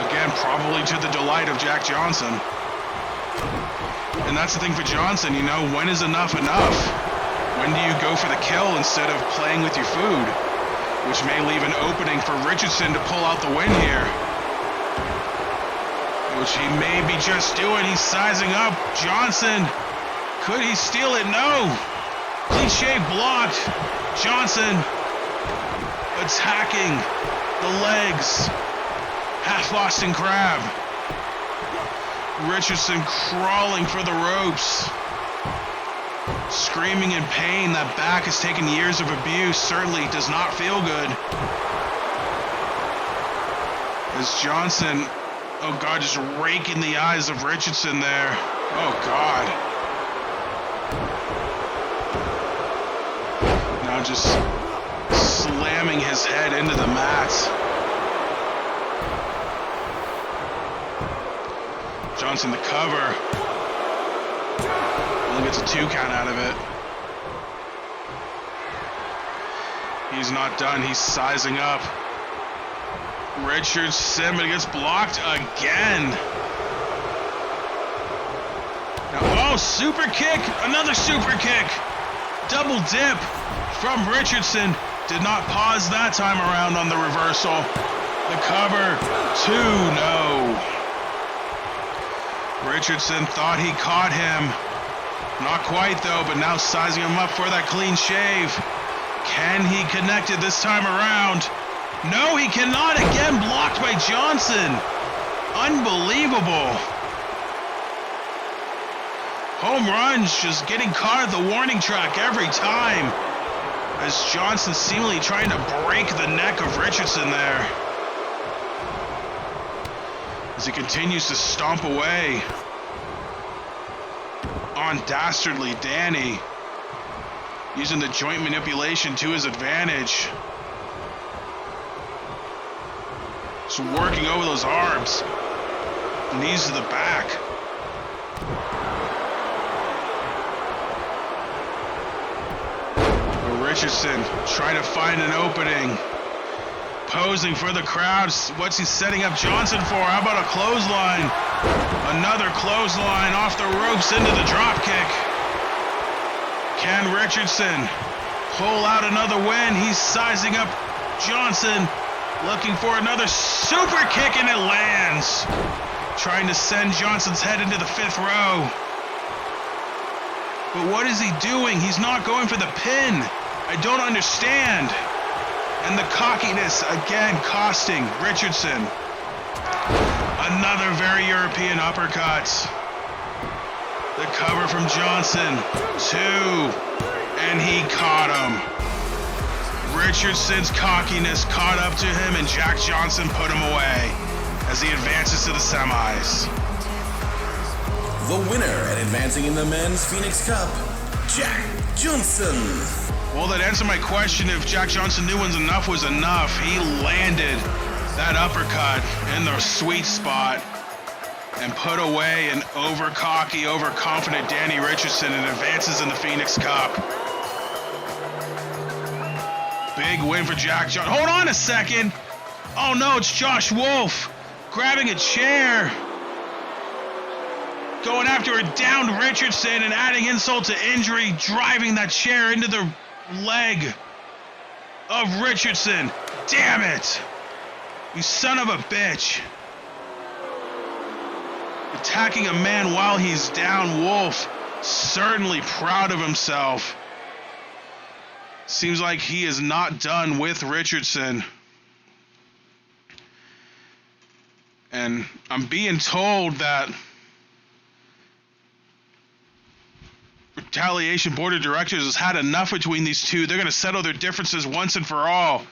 Again, probably to the delight of Jack Johnson. And that's the thing for Johnson, you know, when is enough enough? When do you go for the kill instead of playing with your food? Which may leave an opening for Richardson to pull out the win here. Which he may be just doing. He's sizing up Johnson. Could he steal it? No. Cliche blocked. Johnson attacking the legs. Half Boston Crab. Richardson crawling for the ropes. Screaming in pain. That back has taken years of abuse. Certainly does not feel good. As Johnson, oh God, just raking the eyes of Richardson there. Oh God. Now just slamming his head into the mat. Johnson the cover. Only gets a 2 count out of it. He's not done. He's sizing up. Richardson, but he gets blocked again. Now, oh, super kick. Another super kick. Double dip from Richardson. Did not pause that time around on the reversal. The cover. 2, no. Richardson thought he caught him. Not quite though, but now sizing him up for that clean shave. Can he connect it this time around? No, he cannot. Again, blocked by Johnson. Unbelievable. Home runs just getting caught at the warning track every time. As Johnson seemingly trying to break the neck of Richardson there. As he continues to stomp away on Dastardly Danny, using the joint manipulation to his advantage. Just working over those arms, knees to the back. But Richardson trying to find an opening. Posing for the crowd. What's he setting up Johnson for? How about a clothesline? Another clothesline off the ropes into the drop kick. Can Richardson pull out another win? He's sizing up Johnson, looking for another super kick, and it lands. Trying to send Johnson's head into the 5th row. But what is he doing? He's not going for the pin. I don't understand. And the cockiness again costing Richardson. Another very European uppercut. The cover from Johnson. 2. And he caught him. Richardson's cockiness caught up to him, and Jack Johnson put him away as he advances to the semis. The winner and advancing in the Men's Phoenix Cup, Jack Johnson. Well, that answered my question if Jack Johnson knew when's enough was enough. He landed that uppercut in the sweet spot and put away an over-cocky, overconfident Danny Richardson and advances in the Phoenix Cup. Big win for Jack Johnson. Hold on a second. Oh no, it's Josh Wolf. grabbing a chair, going after a downed Richardson and adding insult to injury, driving that chair into the leg of Richardson. Damn it! You son of a bitch. Attacking a man while he's down. Wolf certainly proud of himself. Seems like he is not done with Richardson. And I'm being told that Retaliation Board of Directors has had enough between these two. They're going to settle their differences once and for all.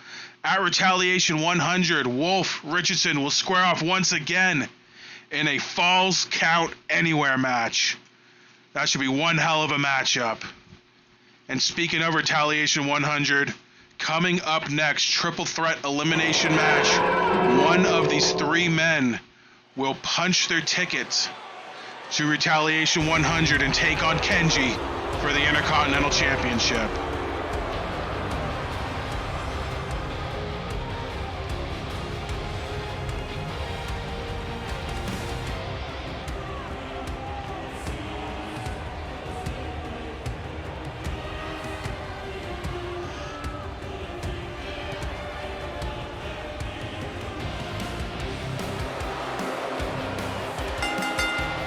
At Retaliation 100, Wolf Richardson will square off once again in a Falls Count Anywhere match. That should be one hell of a matchup. And speaking of Retaliation 100, coming up next, triple threat elimination match. One of these three men will punch their ticket to Retaliation 100 and take on Kenji for the Intercontinental Championship.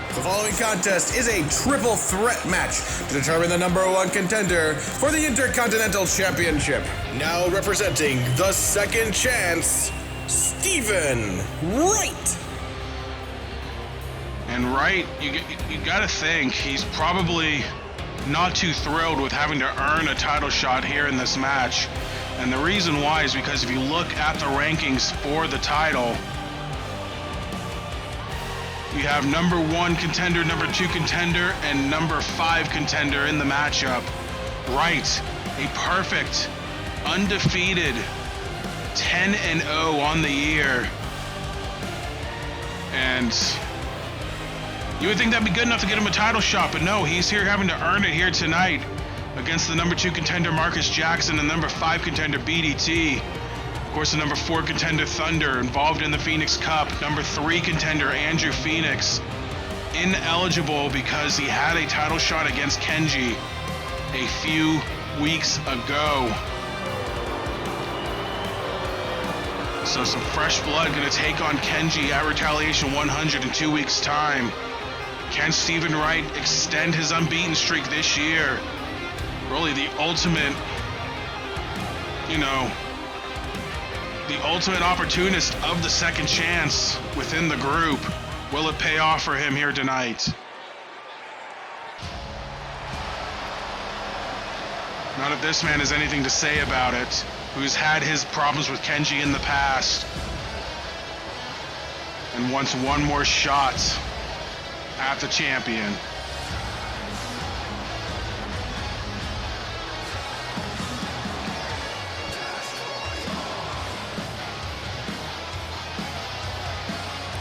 The following contest is a triple threat match to determine the number one contender for the Intercontinental Championship. Now representing the Second Chance, Stephen Wright. And Wright, you gotta think, he's probably not too thrilled with having to earn a title shot here in this match. And the reason why is because if you look at the rankings for the title, you have number one contender, number two contender, and number 5 contender in the matchup. Wright, a perfect, undefeated 10-0 on the year. And you would think that'd be good enough to get him a title shot, but no, he's here having to earn it here tonight against the number 2 contender, Marcus Jackson, and number 5 contender, BDT. Of course, the number 4 contender, Thunder, involved in the Phoenix Cup. Number 3 contender, Andrew Phoenix, ineligible because he had a title shot against Kenji a few weeks ago. So some fresh blood going to take on Kenji at Retaliation 100 in 2 weeks' time. Can Stephen Wright extend his unbeaten streak this year? Really the ultimate, the ultimate opportunist of the Second Chance within the group. Will it pay off for him here tonight? Not if this man has anything to say about it, who's had his problems with Kenji in the past and wants one more shot at the champion.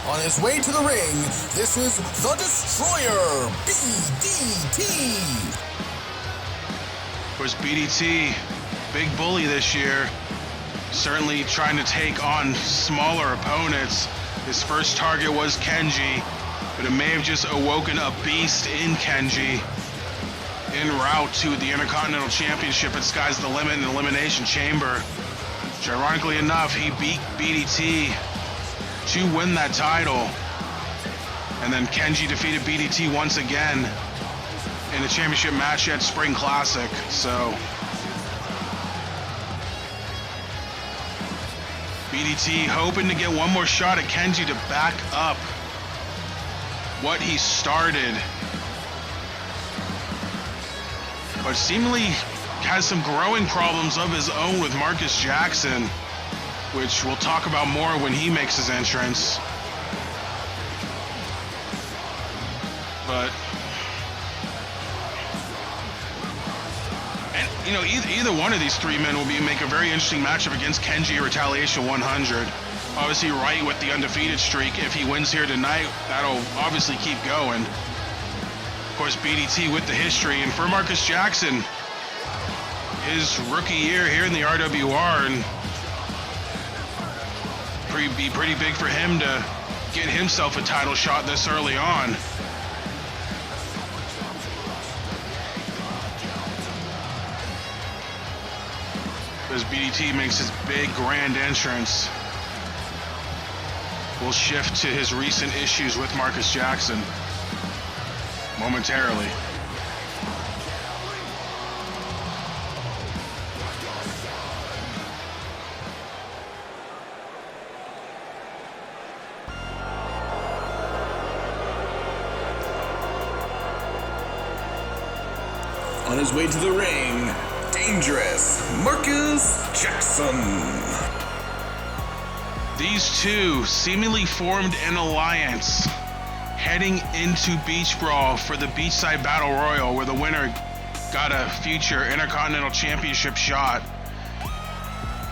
On his way to the ring, this is the Destroyer, BDT. Of course, BDT, big bully this year, certainly trying to take on smaller opponents. His first target was Kenji, but it may have just awoken a beast in Kenji en route to the Intercontinental Championship at Sky's the Limit in Elimination Chamber. Which, ironically enough, he beat BDT to win that title. And then Kenji defeated BDT once again in the championship match at Spring Classic. So BDT hoping to get one more shot at Kenji to back up what he started, but seemingly has some growing problems of his own with Marcus Jackson, which we'll talk about more when he makes his entrance. But either one of these three men will make a very interesting matchup against Kenji at Retaliation 100. Obviously, Wright with the undefeated streak. If he wins here tonight, that'll obviously keep going. Of course, BDT with the history, and for Marcus Jackson, his rookie year here in the RWR, and be pretty big for him to get himself a title shot this early on. As BDT makes his big grand entrance, we'll shift to his recent issues with Marcus Jackson momentarily. On his way to the ring, dangerous Marcus Jackson. These two seemingly formed an alliance heading into Beach Brawl for the Beachside Battle Royal, where the winner got a future Intercontinental Championship shot.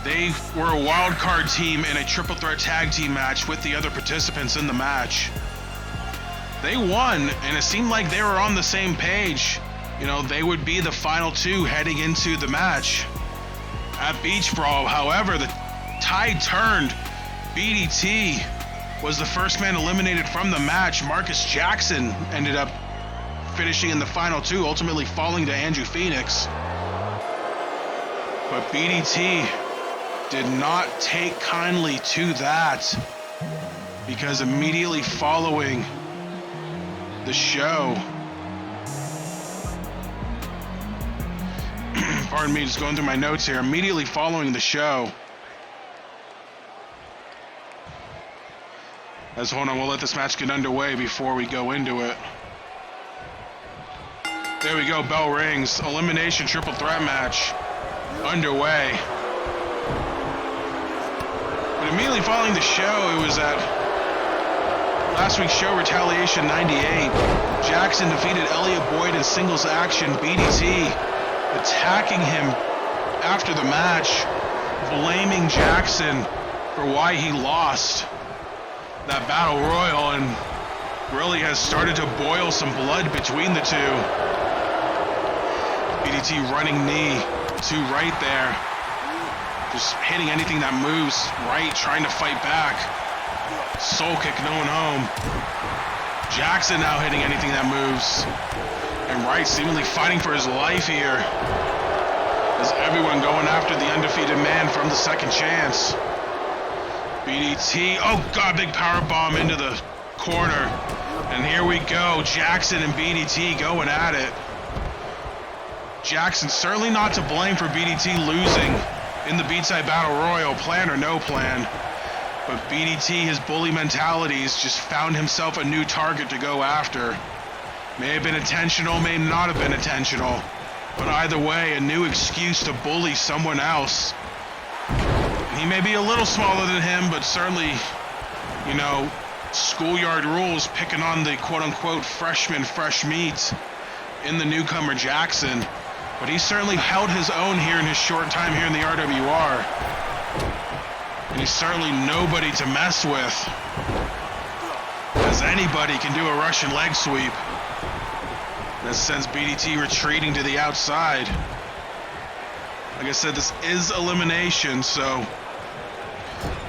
They were a wild card team in a triple threat tag team match with the other participants in the match. They won, and it seemed like they were on the same page. You know, they would be the final two heading into the match at Beach Brawl. However, the tide turned. BDT was the first man eliminated from the match. Marcus Jackson ended up finishing in the final two, ultimately falling to Andrew Phoenix. But BDT did not take kindly to that, because immediately following the show, pardon me, just going through my notes here, immediately following the show, hold on, we'll let this match get underway before we go into it. There we go, bell rings. Elimination triple threat match underway. But immediately following the show, it was at last week's show, Retaliation 98. Jackson defeated Elliot Boyd in singles action. BDT attacking him after the match, blaming Jackson for why he lost that battle royal, and really has started to boil some blood between the two. BDT running knee to right there, just hitting anything that moves right, trying to fight back. Soul kick going home. Jackson now hitting anything that moves, and Wright seemingly fighting for his life here, as everyone going after the undefeated man from the second chance. BDT, oh god, big power bomb into the corner. And here we go, Jackson and BDT going at it. Jackson certainly not to blame for BDT losing in the Beachside Battle Royal, plan or no plan. But BDT, his bully mentalities, just found himself a new target to go after. May have been intentional, may not have been intentional. But either way, a new excuse to bully someone else. He may be a little smaller than him, but certainly, you know, schoolyard rules, picking on the quote-unquote freshman, fresh meat in the newcomer Jackson. But he certainly held his own here in his short time here in the RWR. And he's certainly nobody to mess with, as anybody can do a Russian leg sweep. That sends BDT retreating to the outside. Like I said, this is elimination, so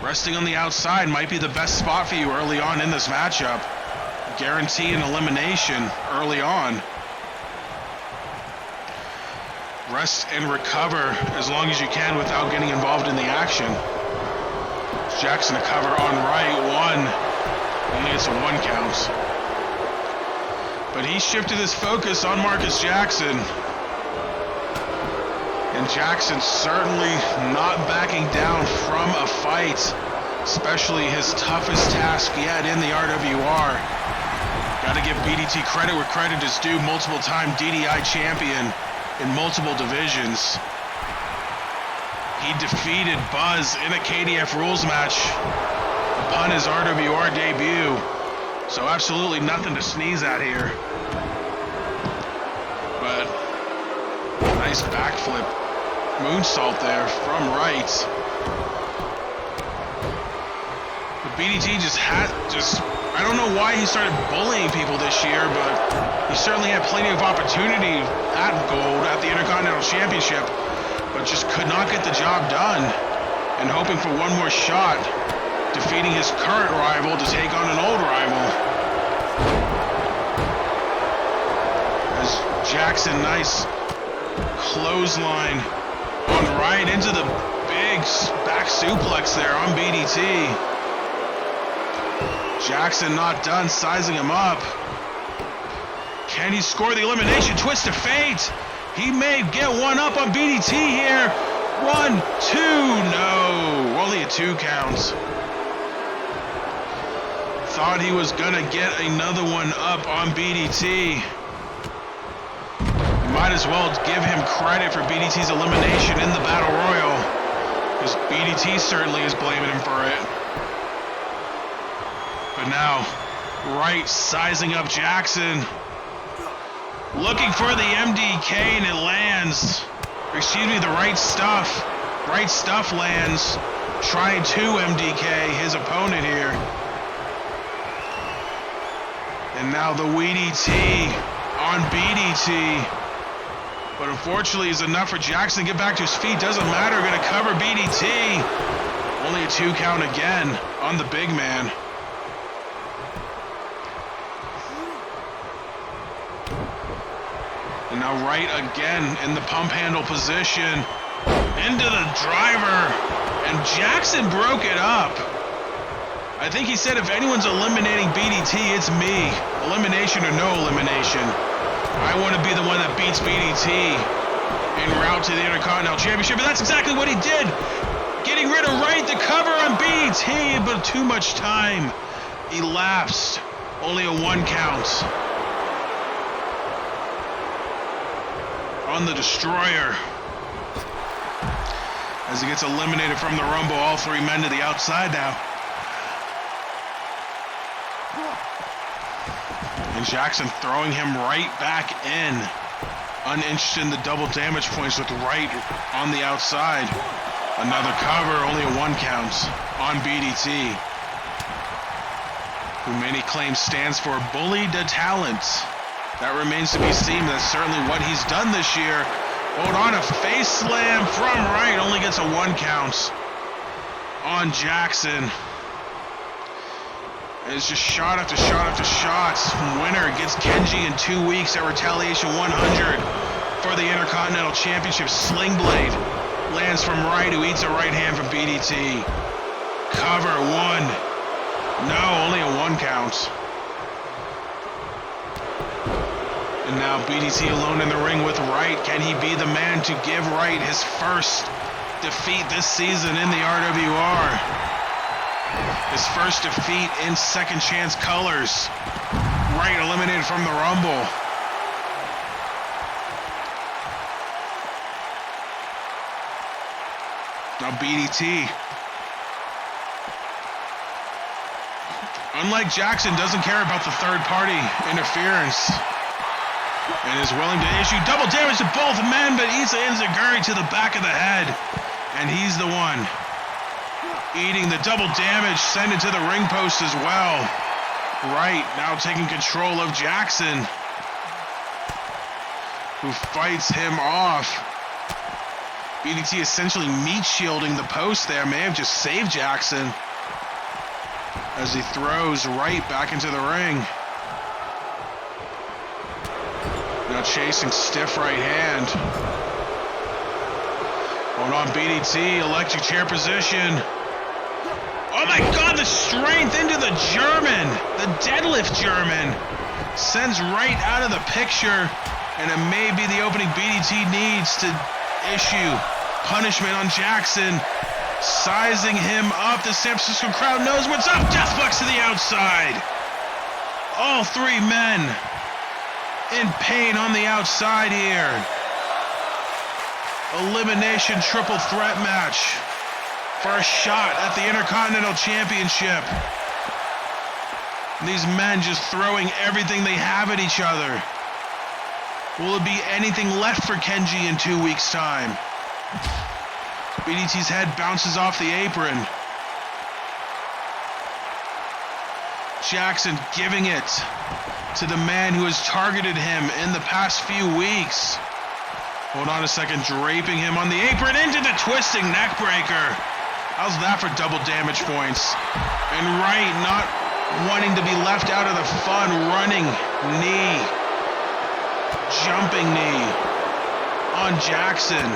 resting on the outside might be the best spot for you early on in this matchup. Guarantee an elimination early on. Rest and recover as long as you can without getting involved in the action. Jackson to cover on right, one. And he gets a 1 count. But he shifted his focus on Marcus Jackson. And Jackson certainly not backing down from a fight, especially his toughest task yet in the RWR. Got to give BDT credit where credit is due, multiple-time DDI champion in multiple divisions. He defeated Buzz in a KDF rules match upon his RWR debut. So absolutely nothing to sneeze at here. But nice backflip moonsault there from right. But BDT I don't know why he started bullying people this year, but he certainly had plenty of opportunity at gold at the Intercontinental Championship, but just could not get the job done. And hoping for one more shot defeating his current rival to take on an old rival. As Jackson, nice clothesline on right into the big back suplex there on BDT. Jackson not done, sizing him up. Can he score the elimination? Twist of fate. He may get one up on BDT here. 1, 2, no. Only a 2 count. Thought he was gonna get another one up on BDT. Might as well give him credit for BDT's elimination in the Battle Royal, because BDT certainly is blaming him for it. But now, Wright sizing up Jackson. Looking for the MDK and it lands. Excuse me, the right stuff. Right stuff lands. Trying to MDK his opponent here. And now the WDT on BDT. But unfortunately, it's enough for Jackson to get back to his feet. Doesn't matter, gonna cover BDT. Only a 2 count again on the big man. And now Wright again in the pump handle position. Into the driver. And Jackson broke it up. I think he said if anyone's eliminating BDT, it's me. Elimination or no elimination. I want to be the one that beats BDT en route to the Intercontinental Championship. And that's exactly what he did. Getting rid of Wright, the cover on BDT, but too much time elapsed. Only a 1 count. On the Destroyer. As he gets eliminated from the Rumble, all 3 men to the outside now. And Jackson throwing him right back in. Uninterested in the double damage points with Wright on the outside. Another cover, only a 1 count on BDT. Who many claim stands for Bully the Talent. That remains to be seen. That's certainly what he's done this year. Hold on, a face slam from Wright. Only gets a 1 count on Jackson. It's just shot after shot after shot. Winner gets Kenji in 2 weeks at Retaliation 100 for the Intercontinental Championship. Sling Blade lands from Wright, who eats a right hand from BDT. Cover 1. No, only a 1 count. And now BDT alone in the ring with Wright. Can he be the man to give Wright his first defeat this season in the RWR? His first defeat in second chance colors. Wright eliminated from the Rumble. Now BDT. Unlike Jackson, doesn't care about the third party interference. And is willing to issue double damage to both men, but eats an enziguri to the back of the head. And he's the one eating the double damage, sent it to the ring post as well. Wright now taking control of Jackson, who fights him off. BDT essentially meat shielding the post there. May have just saved Jackson as he throws Wright back into the ring. Now chasing stiff right hand. Hold on, BDT, electric chair position. Oh my God, the strength into the German, the deadlift German. Sends Wright out of the picture, and it may be the opening BDT needs to issue punishment on Jackson. Sizing him up, the San Francisco crowd knows what's up. Deathbox to the outside. All 3 men in pain on the outside here. Elimination triple threat match for a shot at the Intercontinental Championship. These men just throwing everything they have at each other. Will it be anything left for Kenji in 2 weeks' time? BDT's head bounces off the apron. Jackson giving it to the man who has targeted him in the past few weeks. Hold on a second, draping him on the apron into the twisting neckbreaker. How's that for double damage points? And Wright not wanting to be left out of the fun, running knee. Jumping knee on Jackson.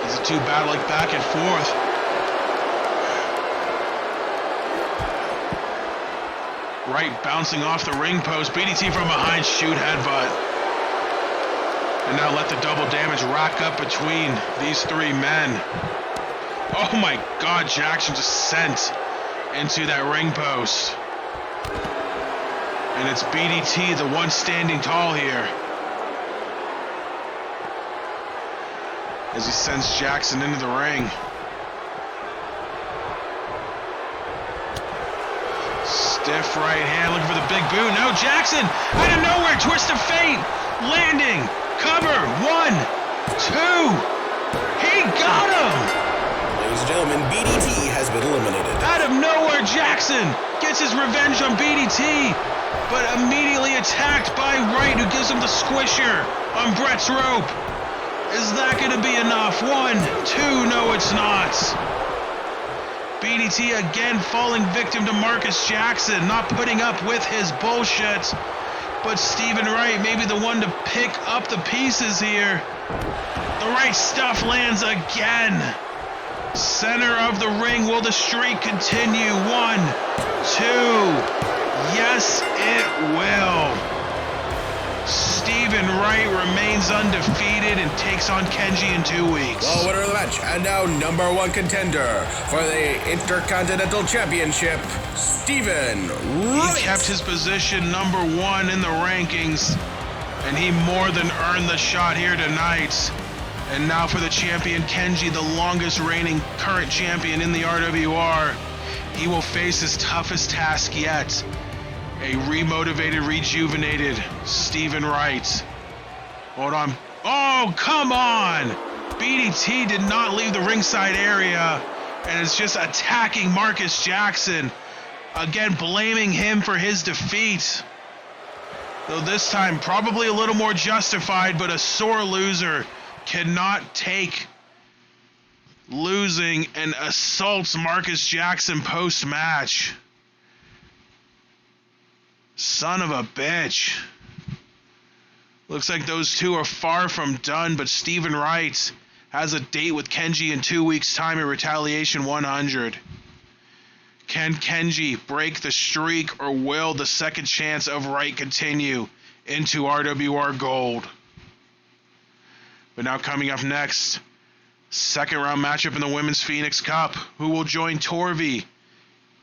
As the two battling back and forth. Wright bouncing off the ring post. BDT from behind, shoot headbutt. And now let the double damage rack up between these three men. Oh my God, Jackson just sent into that ring post. And it's BDT, the one standing tall here. As he sends Jackson into the ring. Stiff right hand, looking for the big boot. No, Jackson, out of nowhere, twist of fate. Landing, cover, 1, 2. He got him. Ladies and gentlemen, BDT has been eliminated. Out of nowhere, Jackson gets his revenge on BDT, but immediately attacked by Wright, who gives him the squisher on Brett's rope. Is that going to be enough? 1, 2, no it's not. BDT again falling victim to Marcus Jackson, not putting up with his bullshit. But Stephen Wright may be the one to pick up the pieces here. The right stuff lands again. Center of the ring, will the streak continue? 1, 2. Yes, it will. Stephen Wright remains undefeated and takes on Kenji in 2 weeks. The winner of the match, and now #1 contender for the Intercontinental Championship, Stephen Wright. He kept his position #1 in the rankings, and he more than earned the shot here tonight. And now for the champion, Kenji, the longest reigning current champion in the RWR. He will face his toughest task yet. A remotivated, rejuvenated Stephen Wright. Hold on. Oh, come on! BDT did not leave the ringside area and is just attacking Marcus Jackson. Again, blaming him for his defeat. Though this time, probably a little more justified, but a sore loser cannot take losing and assaults Marcus Jackson post-match. Son of a bitch. Looks like those two are far from done, but Stephen Wright has a date with Kenji in 2 weeks' time at Retaliation 100. Can Kenji break the streak, or will the second chance of Wright continue into RWR Gold? But now coming up next, second round matchup in the Women's Phoenix Cup. Who will join Torvi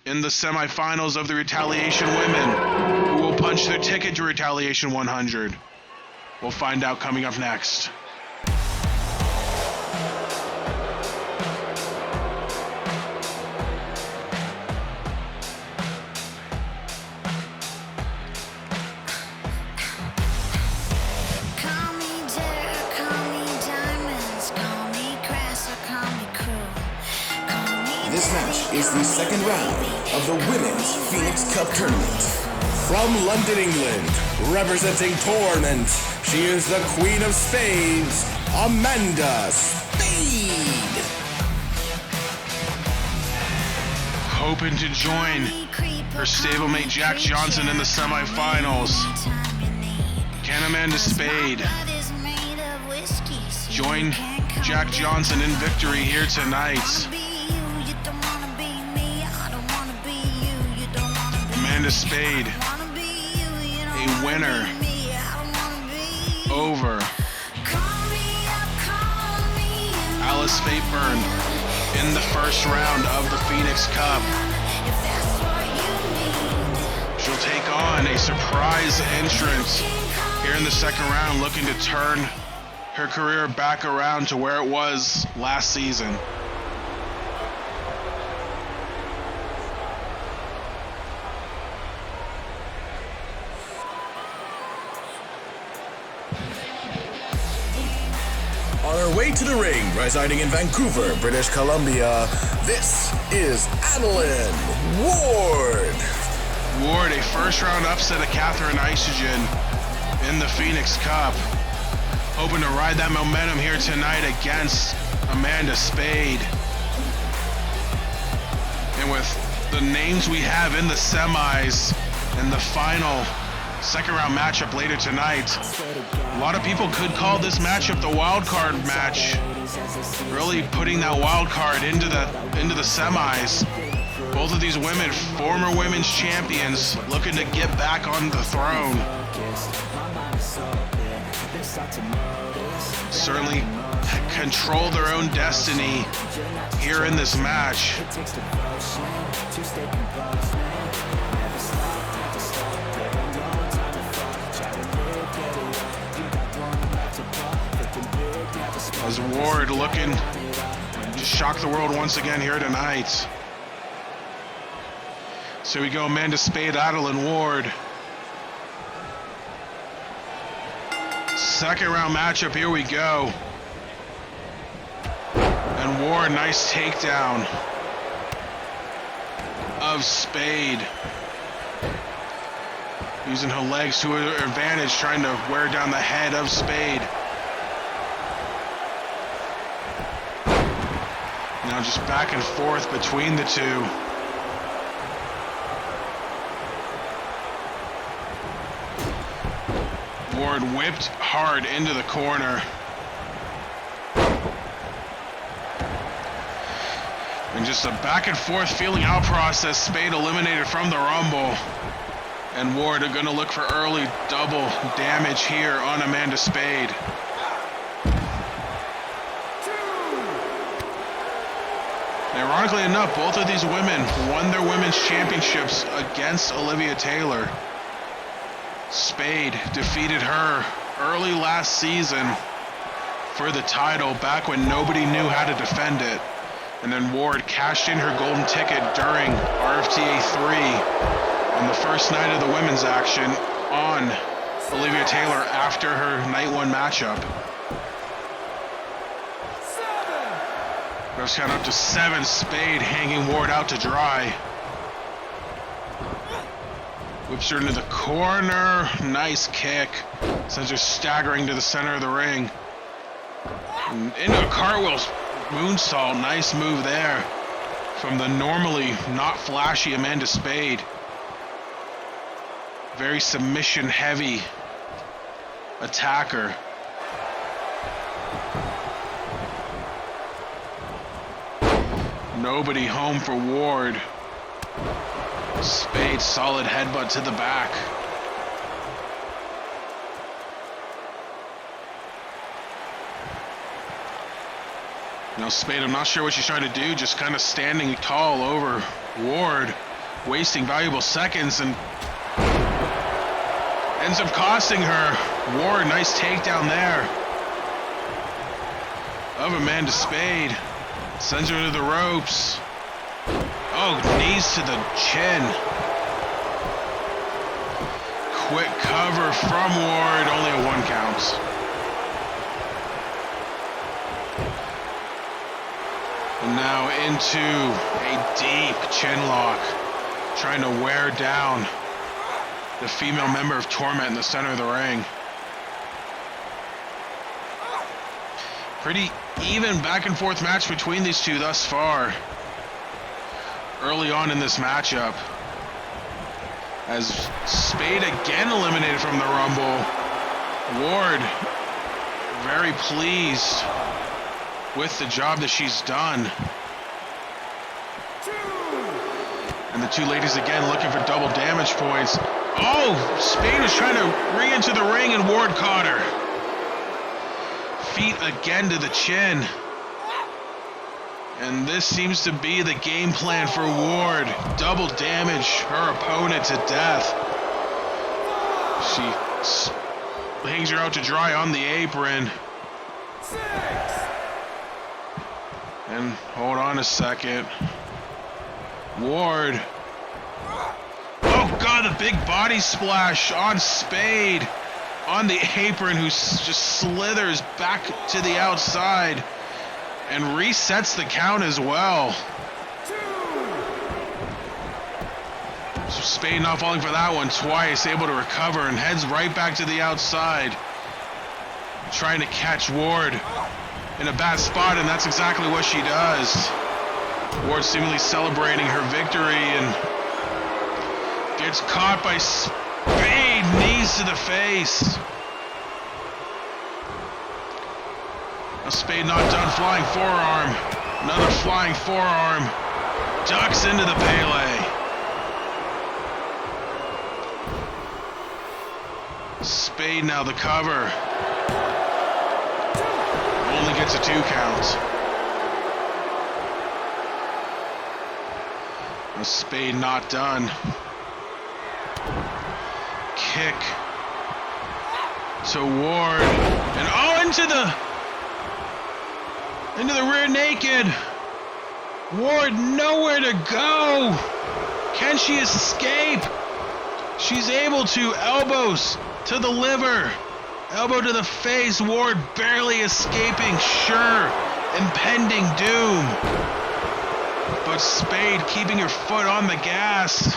in the semifinals of the Retaliation Women? Who will punch their ticket to Retaliation 100? We'll find out coming up next. This match is the second round of the Women's Phoenix Cup Tournament. From London, England, representing Torment, she is the Queen of Spades, Amanda Spade. Hoping to join her stablemate Jack Johnson in the semifinals. Can Amanda Spade join Jack Johnson in victory here tonight? Amanda Spade, a winner over Alice Fateburn in the first round of the Phoenix Cup. She'll take on a surprise entrant here in the second round, looking to turn her career back around to where it was last season. On her way to the ring, residing in Vancouver, British Columbia, this is Adeline Ward. Ward, a first-round upset of Catherine Isogen in the Phoenix Cup. Hoping to ride that momentum here tonight against Amanda Spade. And with the names we have in the semis and the final second round matchup later tonight, a lot of people could call this matchup the wild card match. Really putting that wild card into the semis. Both of these women, former women's champions, looking to get back on the throne. Certainly control their own destiny here in this match. As Ward looking to shock the world once again here tonight. So we go Amanda Spade, Adeline Ward. Second round matchup, here we go. And Ward, nice takedown of Spade. Using her legs to her advantage, trying to wear down the head of Spade. Now just back and forth between the two. Ward whipped hard into the corner. And just a back and forth feeling out process. Spade eliminated from the Rumble. And Ward are gonna look for early double damage here on Amanda Spade. Ironically enough, both of these women won their women's championships against Olivia Taylor. Spade defeated her early last season for the title back when nobody knew how to defend it. And then Ward cashed in her golden ticket during RFTA 3 on the first night of the women's action on Olivia Taylor after her night one matchup. Refs count up to 7. Spade hanging Ward out to dry. Whips her into the corner. Nice kick. Sends her staggering to the center of the ring. And into a cartwheel moonsault. Nice move there from the normally not flashy Amanda Spade. Very submission heavy attacker. Nobody home for Ward. Spade, solid headbutt to the back. Now Spade, I'm not sure what she's trying to do, just kind of standing tall over Ward, wasting valuable seconds, and ends up costing her. Ward, nice takedown there of Amanda Spade. Sends her to the ropes. Oh, knees to the chin. Quick cover from Ward, only a 1 count. And now into a deep chin lock, trying to wear down the female member of Torment in the center of the ring. Pretty even back and forth match between these two thus far. Early on in this matchup, as Spade again eliminated from the Rumble. Ward very pleased with the job that she's done. And the two ladies again looking for double damage points. Oh, Spade was trying to re-enter the ring and Ward caught her. Feet again to the chin. And this seems to be the game plan for Ward. Double damage her opponent to death. She hangs her out to dry on the apron. And hold on a second. Ward. Oh God, the big body splash on Spade. On the apron, who just slithers back to the outside and resets the count as well. So Spade not falling for that one twice, able to recover and heads right back to the outside, trying to catch Ward. in a bad spot, and that's exactly what she does. Ward seemingly celebrating her victory and gets caught by Spade, knees to the face. A Spade not done, flying forearm. Another flying forearm. Ducks into the Pele. Spade now the cover. Only gets a 2 count. A Spade not done. Kick to Ward. And into the rear naked. Ward nowhere to go. Can she escape? She's able to. Elbows to the liver. Elbow to the face. Ward barely escaping. Sure. Impending doom. But Spade keeping her foot on the gas.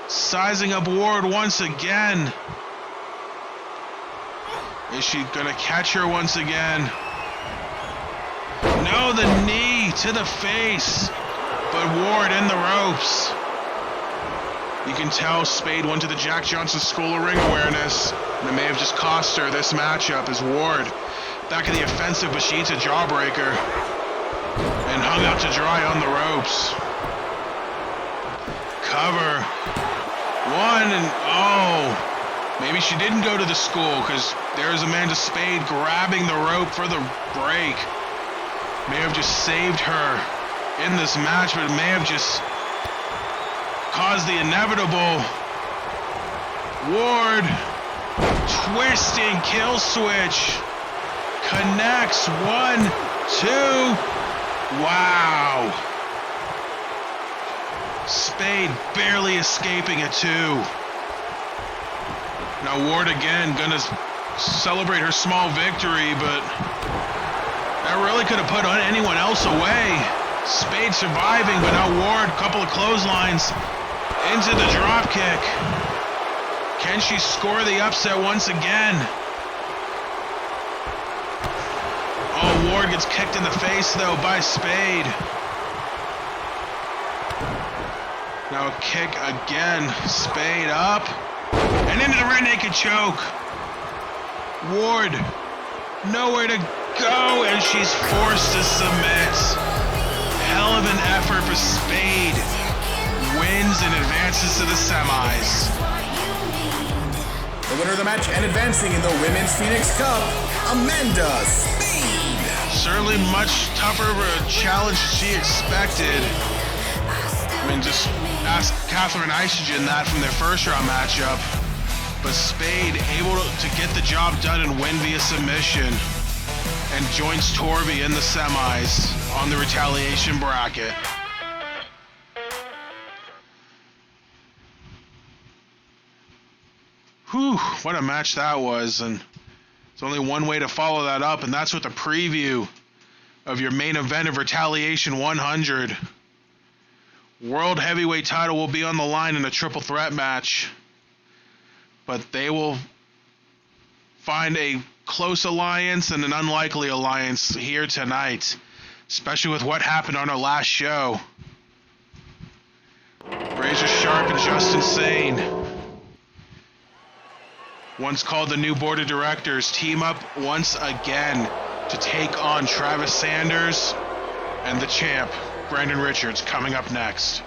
Sizing up Ward once again. Is she gonna catch her once again? No, the knee to the face. But Ward in the ropes. You can tell Spade went to the Jack Johnson School of Ring Awareness. And it may have just cost her this matchup as Ward back in the offensive, but she eats a jawbreaker. And hung out to dry on the ropes. Cover. One and maybe she didn't go to the school because there's Amanda Spade grabbing the rope for the break. May have just saved her in this match, but it may have just caused the inevitable. Ward, twisting kill switch, connects 1, 2. Wow. Spade barely escaping a 2. Now Ward again gonna celebrate her small victory, but that really could have put anyone else away. Spade surviving, but now Ward, couple of clotheslines into the drop kick. Can she score the upset once again? Oh, Ward gets kicked in the face though by Spade. Now a kick again. Spade up and into the rear naked choke. Ward nowhere to go, and she's forced to submit. Hell of an effort for Spade. Wins and advances to the semis. The winner of the match and advancing in the Women's Phoenix Cup, Amanda Spade. Certainly much tougher of a challenge than she expected. I mean, just ask Catherine Isogen that from their first round matchup. But Spade able to get the job done and win via submission. And joins Torvey in the semis on the Retaliation bracket. Whew, what a match that was. And there's only one way to follow that up, and that's with a preview of your main event of Retaliation 100. World Heavyweight title will be on the line in a triple threat match. But they will find a close alliance and an unlikely alliance here tonight, especially with what happened on our last show. Razor Sharp and Just Insane, once called the new board of directors, team up once again to take on Travis Sanders and the champ, Brandon Richards, coming up next.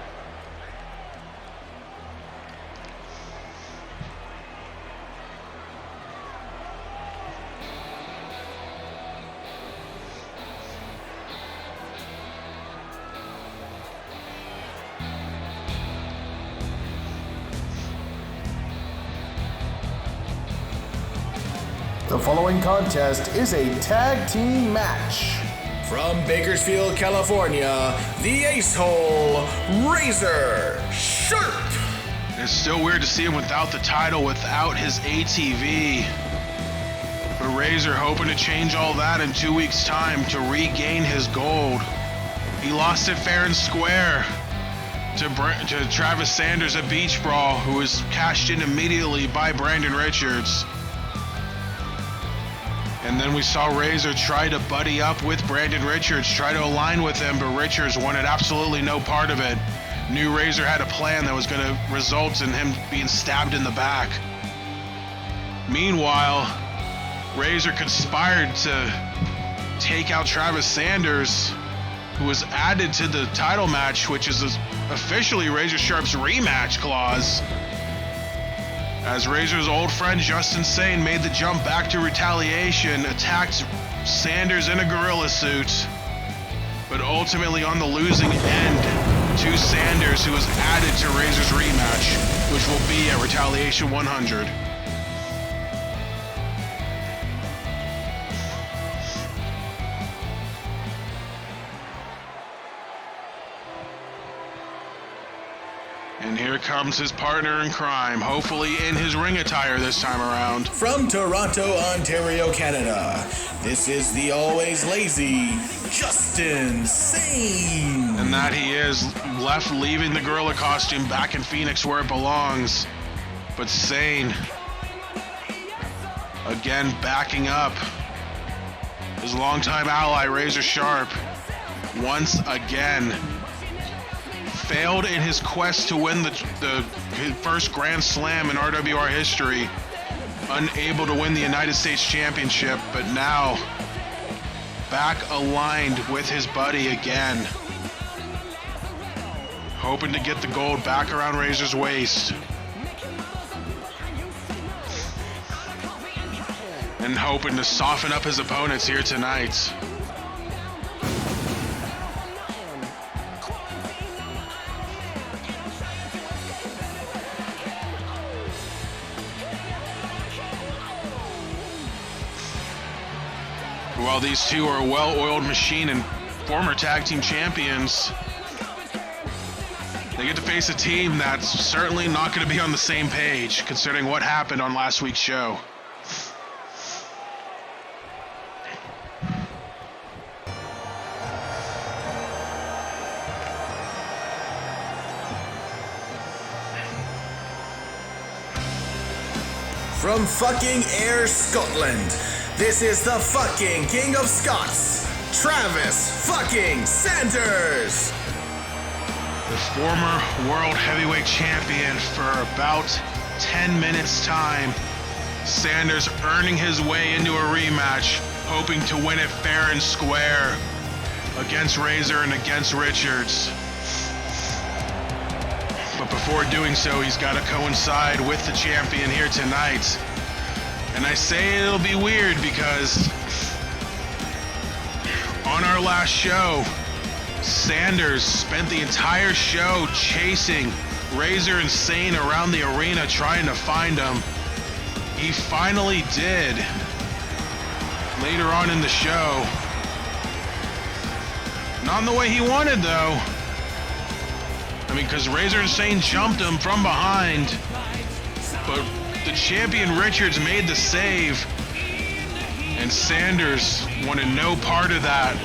The following contest is a tag team match. From Bakersfield, California, the Ace Hole, Razor Sharp. It's still weird to see him without the title, without his ATV. But Razor hoping to change all that in 2 weeks' time to regain his gold. He lost it fair and square to Travis Sanders at Beach Brawl, who was cashed in immediately by Brandon Richards. And then we saw Razor try to buddy up with Brandon Richards, try to align with him, but Richards wanted absolutely no part of it. Knew Razor had a plan that was going to result in him being stabbed in the back. Meanwhile, Razor conspired to take out Travis Sanders, who was added to the title match, which is officially Razor Sharp's rematch clause, as Razor's old friend Justin Sane made the jump back to Retaliation, attacked Sanders in a gorilla suit, but ultimately on the losing end to Sanders, who was added to Razor's rematch, which will be at Retaliation 100. And here comes his partner in crime, hopefully in his ring attire this time around. From Toronto, Ontario, Canada, this is the always lazy Justin Sane. And that he is, left leaving the gorilla costume back in Phoenix where it belongs. But Sane, again backing up his longtime ally Razor Sharp, once again failed in his quest to win the first Grand Slam in RWR history, unable to win the United States Championship, but now back aligned with his buddy again, hoping to get the gold back around Razor's waist, and hoping to soften up his opponents here tonight. While these two are a well-oiled machine and former tag team champions, they get to face a team that's certainly not going to be on the same page, considering what happened on last week's show. From fucking Ayr, Scotland, this is the fucking King of Scots, Travis fucking Sanders. The former World Heavyweight Champion for about 10 minutes time. Sanders earning his way into a rematch, hoping to win it fair and square against Razor and against Richards. But before doing so, he's got to coincide with the champion here tonight. And I say it'll be weird because on our last show, Sanders spent the entire show chasing Razor and Sane around the arena trying to find him. He finally did later on in the show. Not in the way he wanted though. I mean, because Razor and Sane jumped him from behind, but the champion Richards made the save, and Sanders wanted no part of that,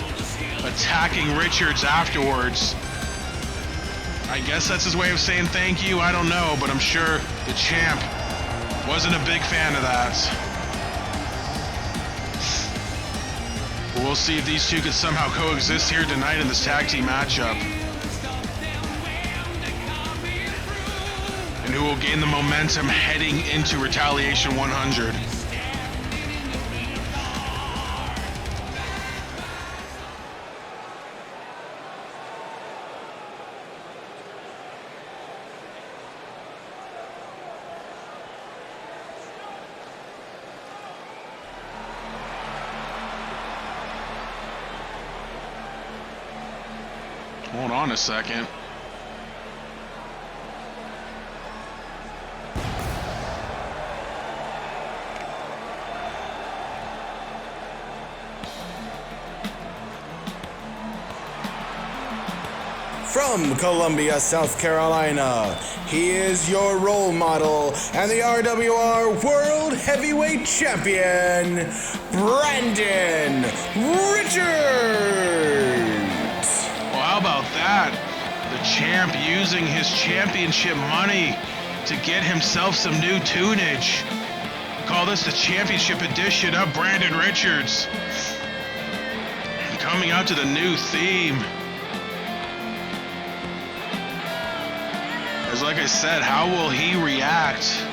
attacking Richards afterwards. I guess that's his way of saying thank you, I don't know, but I'm sure the champ wasn't a big fan of that. We'll see if these two can somehow coexist here tonight in this tag team matchup. And who will gain the momentum heading into Retaliation 100. Hold on a second. From Columbia, South Carolina, he is your role model and the RWR World Heavyweight Champion, Brandon Richards. Well, how about that? The champ using his championship money to get himself some new tunage. Call call this the championship edition of Brandon Richards. Coming out to the new theme. As like I said, how will he react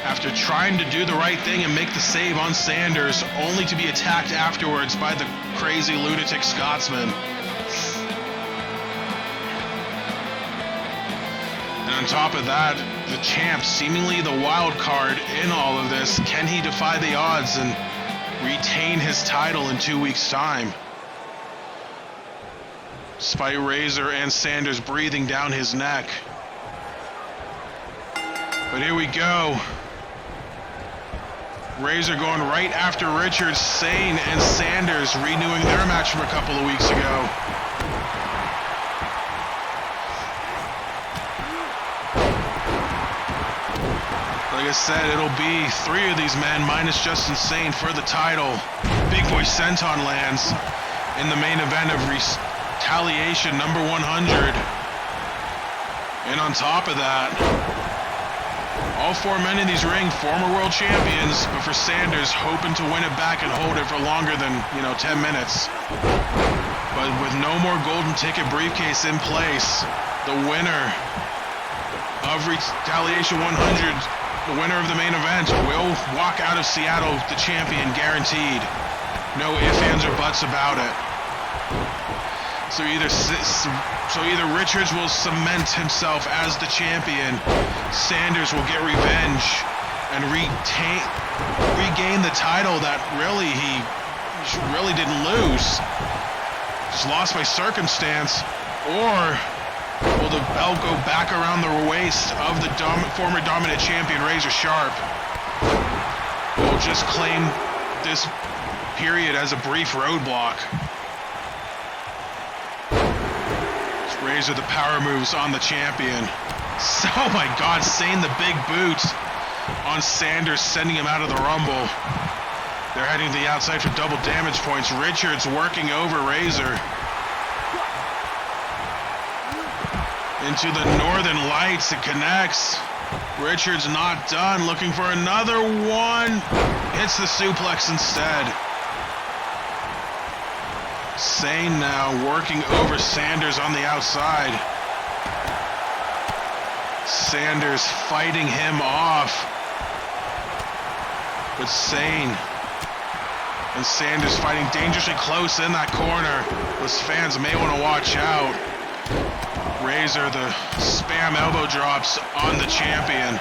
after trying to do the right thing and make the save on Sanders, only to be attacked afterwards by the crazy lunatic Scotsman? And on top of that, the champ, seemingly the wild card in all of this, can he defy the odds and retain his title in 2 weeks' time? Despite Razor and Sanders breathing down his neck. But here we go. Razor going right after Richards, Sane and Sanders renewing their match from a couple of weeks ago. Like I said, it'll be 3 of these men minus Justin Sane for the title. Big Boy Senton lands in the main event of Retaliation number 100. And on top of that, all 4 men in these ring, former world champions, but for Sanders, hoping to win it back and hold it for longer than, 10 minutes. But with no more golden ticket briefcase in place, the winner of Retaliation 100, the winner of the main event, will walk out of Seattle the champion, guaranteed. No ifs, ands, or buts about it. So either Richards will cement himself as the champion, Sanders will get revenge and regain the title that he really didn't lose, just lost by circumstance, or will the belt go back around the waist of the former dominant champion Razor Sharp, who will just claim this period as a brief roadblock. Razor the power moves on the champion. Oh my God, Sane the big boot on Sanders, sending him out of the Rumble. They're heading to the outside for double damage points. Richards working over Razor. Into the Northern Lights, it connects. Richards not done, looking for another one. Hits the suplex instead. Sane now working over Sanders on the outside. Sanders fighting him off. But Sane and Sanders fighting dangerously close in that corner. Those fans may want to watch out. Razor the spam elbow drops on the champion.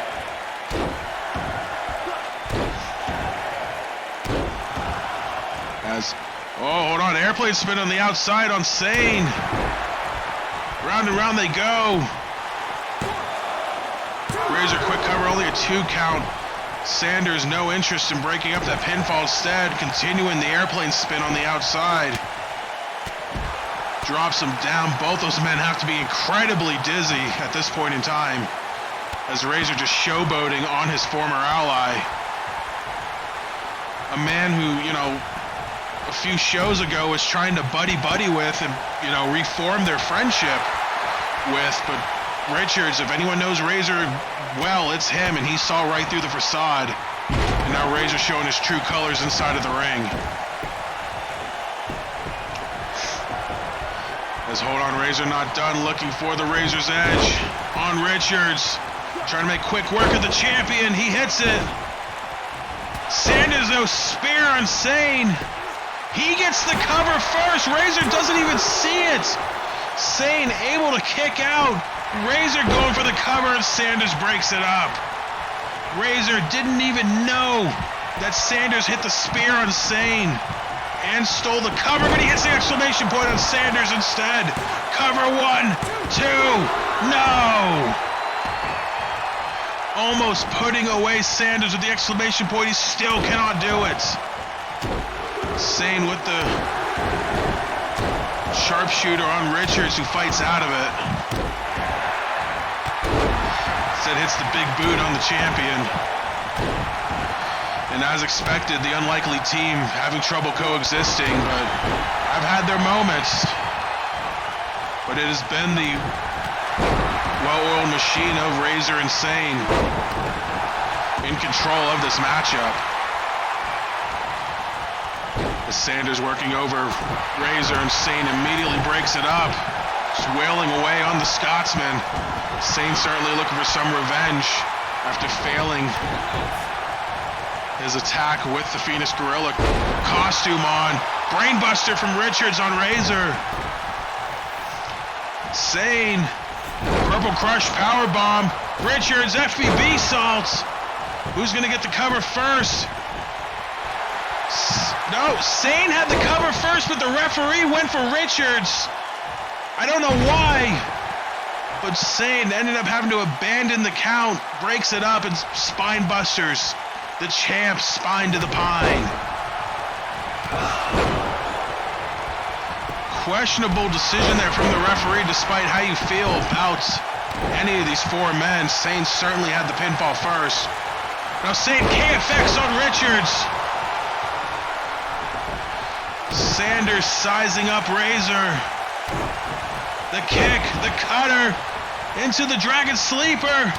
Oh, hold on. Airplane spin on the outside on Sane. Round and round they go. Razor quick cover, only a 2 count. Sanders no interest in breaking up that pinfall, instead continuing the airplane spin on the outside. Drops him down. Both those men have to be incredibly dizzy at this point in time, as Razor just showboating on his former ally. A man who, a few shows ago was trying to buddy with and, reform their friendship with, but Richards, if anyone knows Razor well, it's him, and he saw right through the facade. And now Razor showing his true colors inside of the ring. As hold on, Razor not done, looking for the Razor's edge on Richards. Trying to make quick work of the champion, he hits it. Sanders, no spear on Sane. He gets the cover first. Razor doesn't even see it. Sane able to kick out. Razor going for the cover, and Sanders breaks it up. Razor didn't even know that Sanders hit the spear on Sane and stole the cover, but he hits the exclamation point on Sanders instead. Cover 1, 2, no! Almost putting away Sanders with the exclamation point. He still cannot do it. Sane with the sharpshooter on Richards, who fights out of it. Instead hits the big boot on the champion. And as expected, the unlikely team having trouble coexisting, but I've had their moments. But it has been the well-oiled machine of Razor and Sane in control of this matchup. As Sanders working over Razor, and Sane immediately breaks it up. Just wailing away on the Scotsman. Sane certainly looking for some revenge after failing his attack with the Phoenix Gorilla costume on. Brainbuster from Richards on Razor. Sane, Purple Crush powerbomb. Richards, FBB salts. Who's gonna get the cover first? No, Sane had the cover first, but the referee went for Richards. I don't know why, but Sane ended up having to abandon the count, breaks it up, and spine busters the champ's spine to the pine. Questionable decision there from the referee, despite how you feel about any of these four men. Sane certainly had the pinfall first. Now Sane KFX on Richards. Sanders sizing up Razor. The kick, the cutter, into the Dragon Sleeper.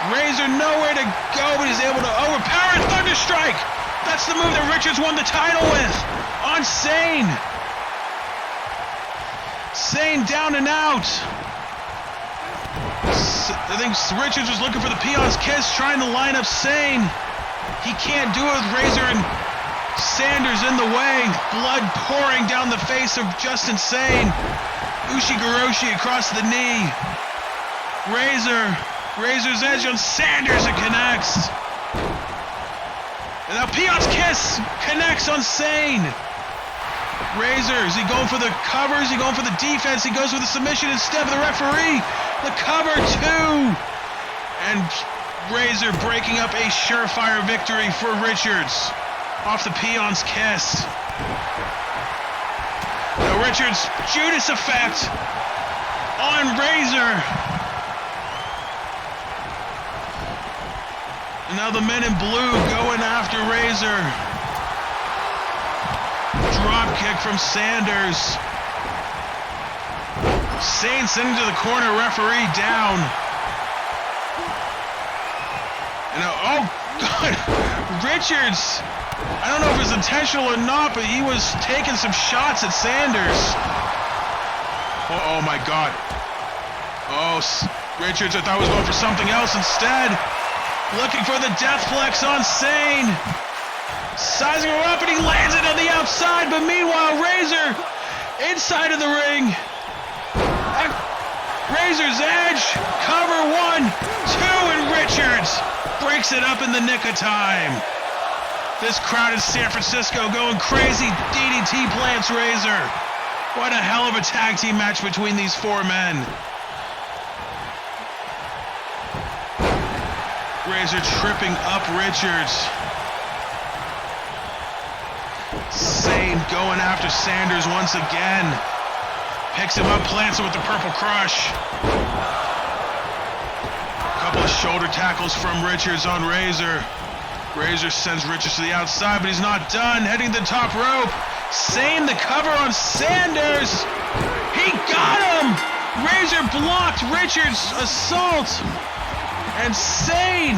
Razor nowhere to go, but he's able to overpower and Thunderstrike. That's the move that Richards won the title with on Sane. Sane down and out. I think Richards was looking for the Peon's Kiss, trying to line up Sane. He can't do it with Razor and Sanders in the way. Blood pouring down the face of Justin Sane. Ushigoroshi across the knee. Razor's edge on Sanders, it connects. And now Peon's Kiss connects on Sane. Razor, is he going for the cover? Is he going for the defense? He goes for the submission instead of the referee. The cover too. And Razor breaking up a surefire victory for Richards off the Peon's Kiss. Now Richards, Judas effect on Razor. And now the men in blue going after Razor. Drop kick from Sanders. Sane sending to the corner, referee down. And now, oh God, Richards, I don't know if it was intentional or not, but he was taking some shots at Sanders. Oh my God. Oh, Richards, I thought was going for something else instead. Looking for the Deathplex on Sane. Sizing her up, and he lands it on the outside, but meanwhile, Razor inside of the ring. Razor's edge, cover 1, 2, and Richards breaks it up in the nick of time. This crowd in San Francisco going crazy. DDT plants Razor. What a hell of a tag team match between these four men. Razor tripping up Richards. Sane going after Sanders once again. Picks him up, plants him with the Purple Crush. A couple of shoulder tackles from Richards on Razor. Razor sends Richards to the outside, but he's not done. Heading to the top rope. Sane the cover on Sanders. He got him! Razor blocked Richards' assault. And Sane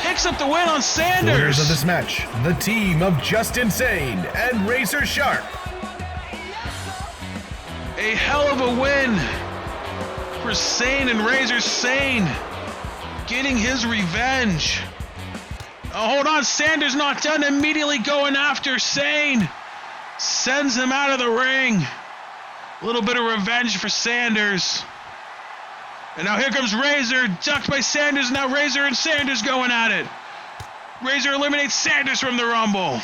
picks up the win on Sanders. Winners of this match, the team of Justin Sane and Razor Sharp. A hell of a win for Sane and Razor. Sane getting his revenge. Oh, hold on, Sanders not done, immediately going after Sane. Sends him out of the ring. A little bit of revenge for Sanders. And now here comes Razor, ducked by Sanders. Now Razor and Sanders going at it. Razor eliminates Sanders from the Rumble.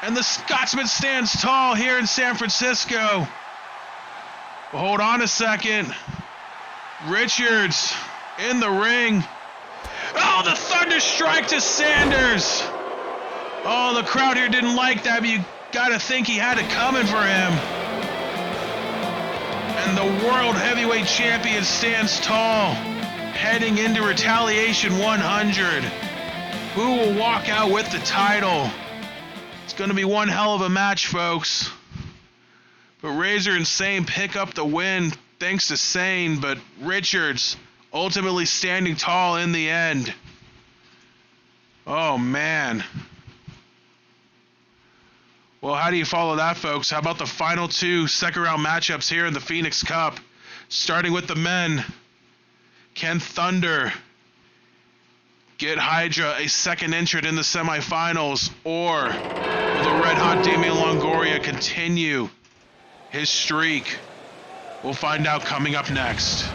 And the Scotsman stands tall here in San Francisco. Well, hold on a second. Richards in the ring. Oh, the Thunder Strike to Sanders. Oh, the crowd here didn't like that, but you gotta think he had it coming for him. And the World Heavyweight Champion stands tall, heading into Retaliation 100. Who will walk out with the title? It's going to be one hell of a match, folks. But Razor and Sane pick up the win thanks to Sane, but Richards ultimately standing tall in the end. Oh, man. Well, how do you follow that, folks? How about the final two second-round matchups here in the Phoenix Cup? Starting with the men. Can Thunder get Hydra a second entrant in the semifinals? Or will the red-hot Damian Longoria continue his streak? We'll find out coming up next.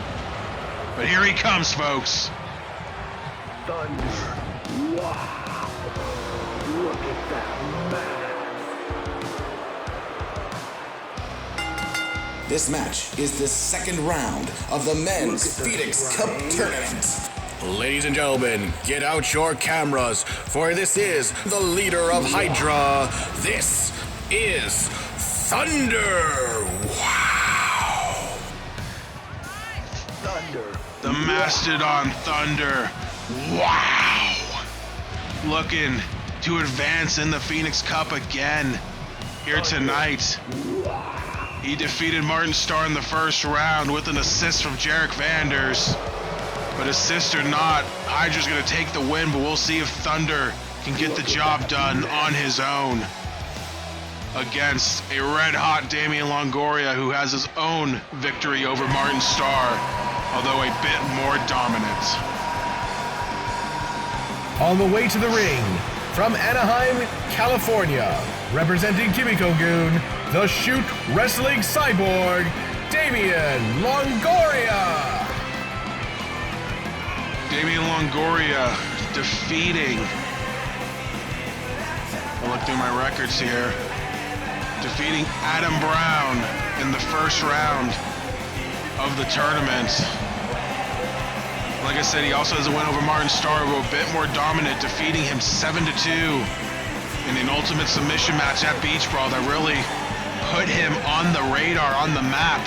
But here he comes, folks. Thunder. Wow. Look at that man. This match is the second round of the men's Phoenix Cup tournament. Ladies and gentlemen, get out your cameras, for this is the leader of Hydra. This is Thunder. Wow. Thunder. The Mastodon Thunder. Wow. Looking to advance in the Phoenix Cup again here tonight. He defeated Martin Starr in the first round with an assist from Jarek Vanders. But assist or not, Hydra's going to take the win, but we'll see if Thunder can get the job done on his own against a red-hot Damian Longoria, who has his own victory over Martin Starr, although a bit more dominant. On the way to the ring, from Anaheim, California, representing Kimiko-gun, the Shoot Wrestling Cyborg, Damian Longoria. Damian Longoria defeating, I'll look through my records here, defeating Adam Brown in the first round of the tournament. Like I said, he also has a win over Martin Starr, who a bit more dominant, defeating him 7-2 in an ultimate submission match at Beach Brawl that really put him on the radar, on the map,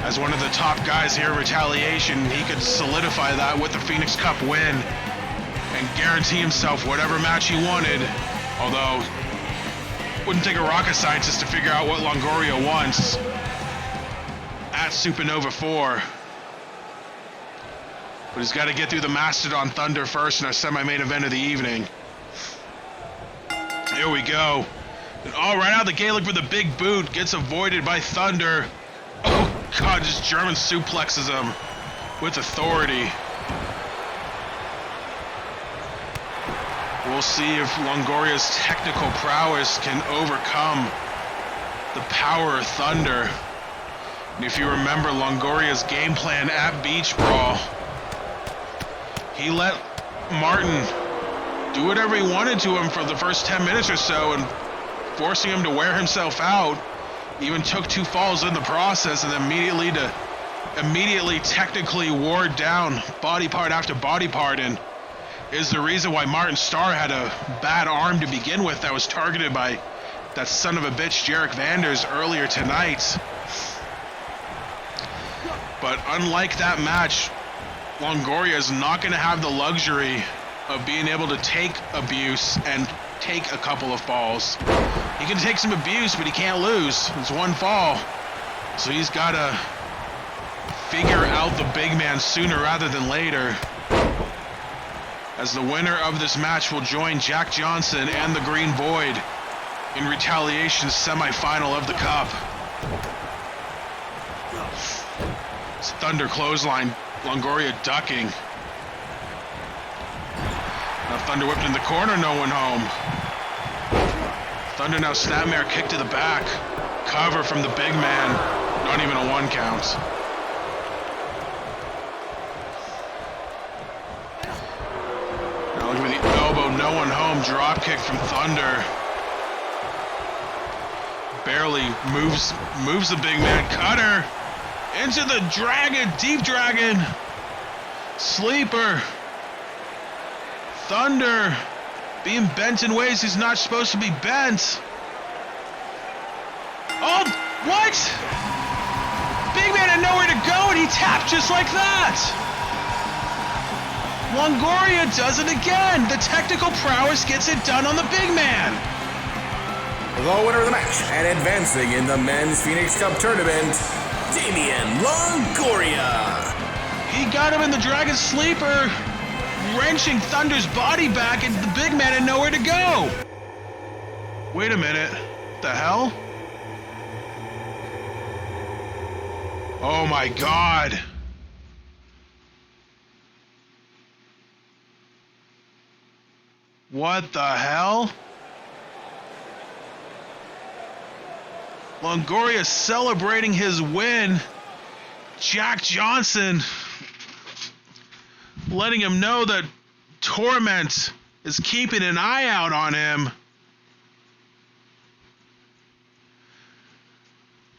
as one of the top guys here in Retaliation. He could solidify that with the Phoenix Cup win and guarantee himself whatever match he wanted, although wouldn't take a rocket scientist to figure out what Longoria wants at Supernova 4. But he's got to get through the Mastodon Thunder first in our semi-main event of the evening. Here we go. And all right out of the gate, look for the big boot. Gets avoided by Thunder. Oh, God, just German suplexes him with authority. We'll see if Longoria's technical prowess can overcome the power of Thunder. And if you remember Longoria's game plan at Beach Brawl, he let Martin do whatever he wanted to him for the first 10 minutes or so, and forcing him to wear himself out. Even took 2 falls in the process, and then immediately technically wore down body part after body part, and is the reason why Martin Starr had a bad arm to begin with that was targeted by that son of a bitch Jarek Vanders earlier tonight. But unlike that match, Longoria is not going to have the luxury of being able to take abuse and take a couple of falls. He can take some abuse, but he can't lose. It's 1 fall. So he's got to figure out the big man sooner rather than later, as the winner of this match will join Jack Johnson and the Green Void in Retaliation's semifinal of the Cup. It's Thunder clothesline, Longoria ducking. Now Thunder whipped in the corner, no one home. Thunder now snapmare kick to the back. Cover from the big man, not even a 1 count. Now look at the elbow, no one home, drop kick from Thunder. Barely moves the big man, cutter into the dragon, deep dragon, sleeper. Thunder being bent in ways he's not supposed to be bent. Oh, what? Big man had nowhere to go and he tapped just like that. Longoria does it again. The technical prowess gets it done on the big man. The winner of the match and advancing in the men's Phoenix Cup tournament, Damian Longoria. He got him in the Dragon Sleeper, wrenching Thunder's body back, and the big man had nowhere to go. Wait a minute. The hell? Oh my God. What the hell? Longoria celebrating his win. Jack Johnson letting him know that Torment is keeping an eye out on him.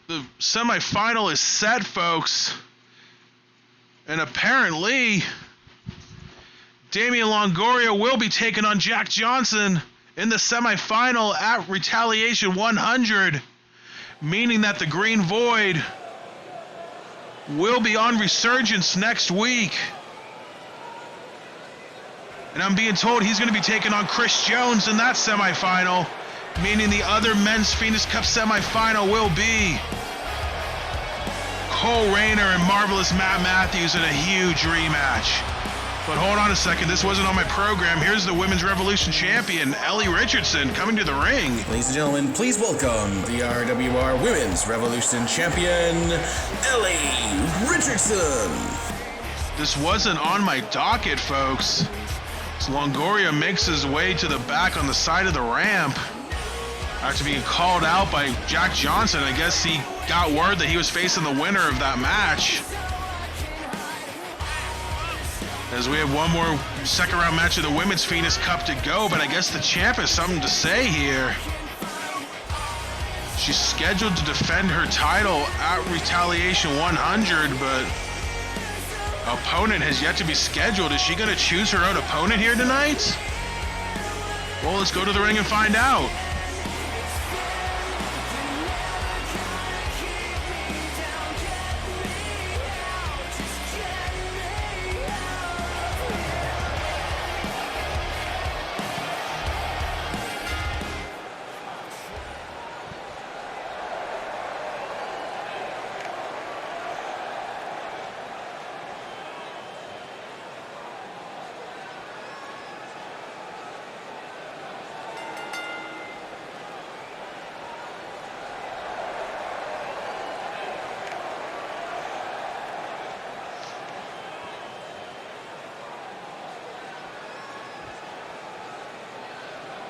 The semifinal is set, folks. And apparently, Damian Longoria will be taking on Jack Johnson in the semifinal at Retaliation 100, meaning that the Green Void will be on Resurgence next week. And I'm being told he's going to be taking on Chris Jones in that semifinal, meaning the other Men's Phoenix Cup semifinal will be Cole Rayner and Marvelous Matt Matthews in a huge rematch. But hold on a second, this wasn't on my program. Here's the Women's Revolution champion, Ellie Richardson, coming to the ring. Ladies and gentlemen, please welcome the RWR Women's Revolution champion, Ellie Richardson. This wasn't on my docket, folks. So Longoria makes his way to the back on the side of the ramp after being called out by Jack Johnson. I guess he got word that he was facing the winner of that match. As we have one more second round match of the Women's Phoenix Cup to go, but I guess the champ has something to say here. She's scheduled to defend her title at Retaliation 100, but opponent has yet to be scheduled. Is she going to choose her own opponent here tonight? Well, let's go to the ring and find out.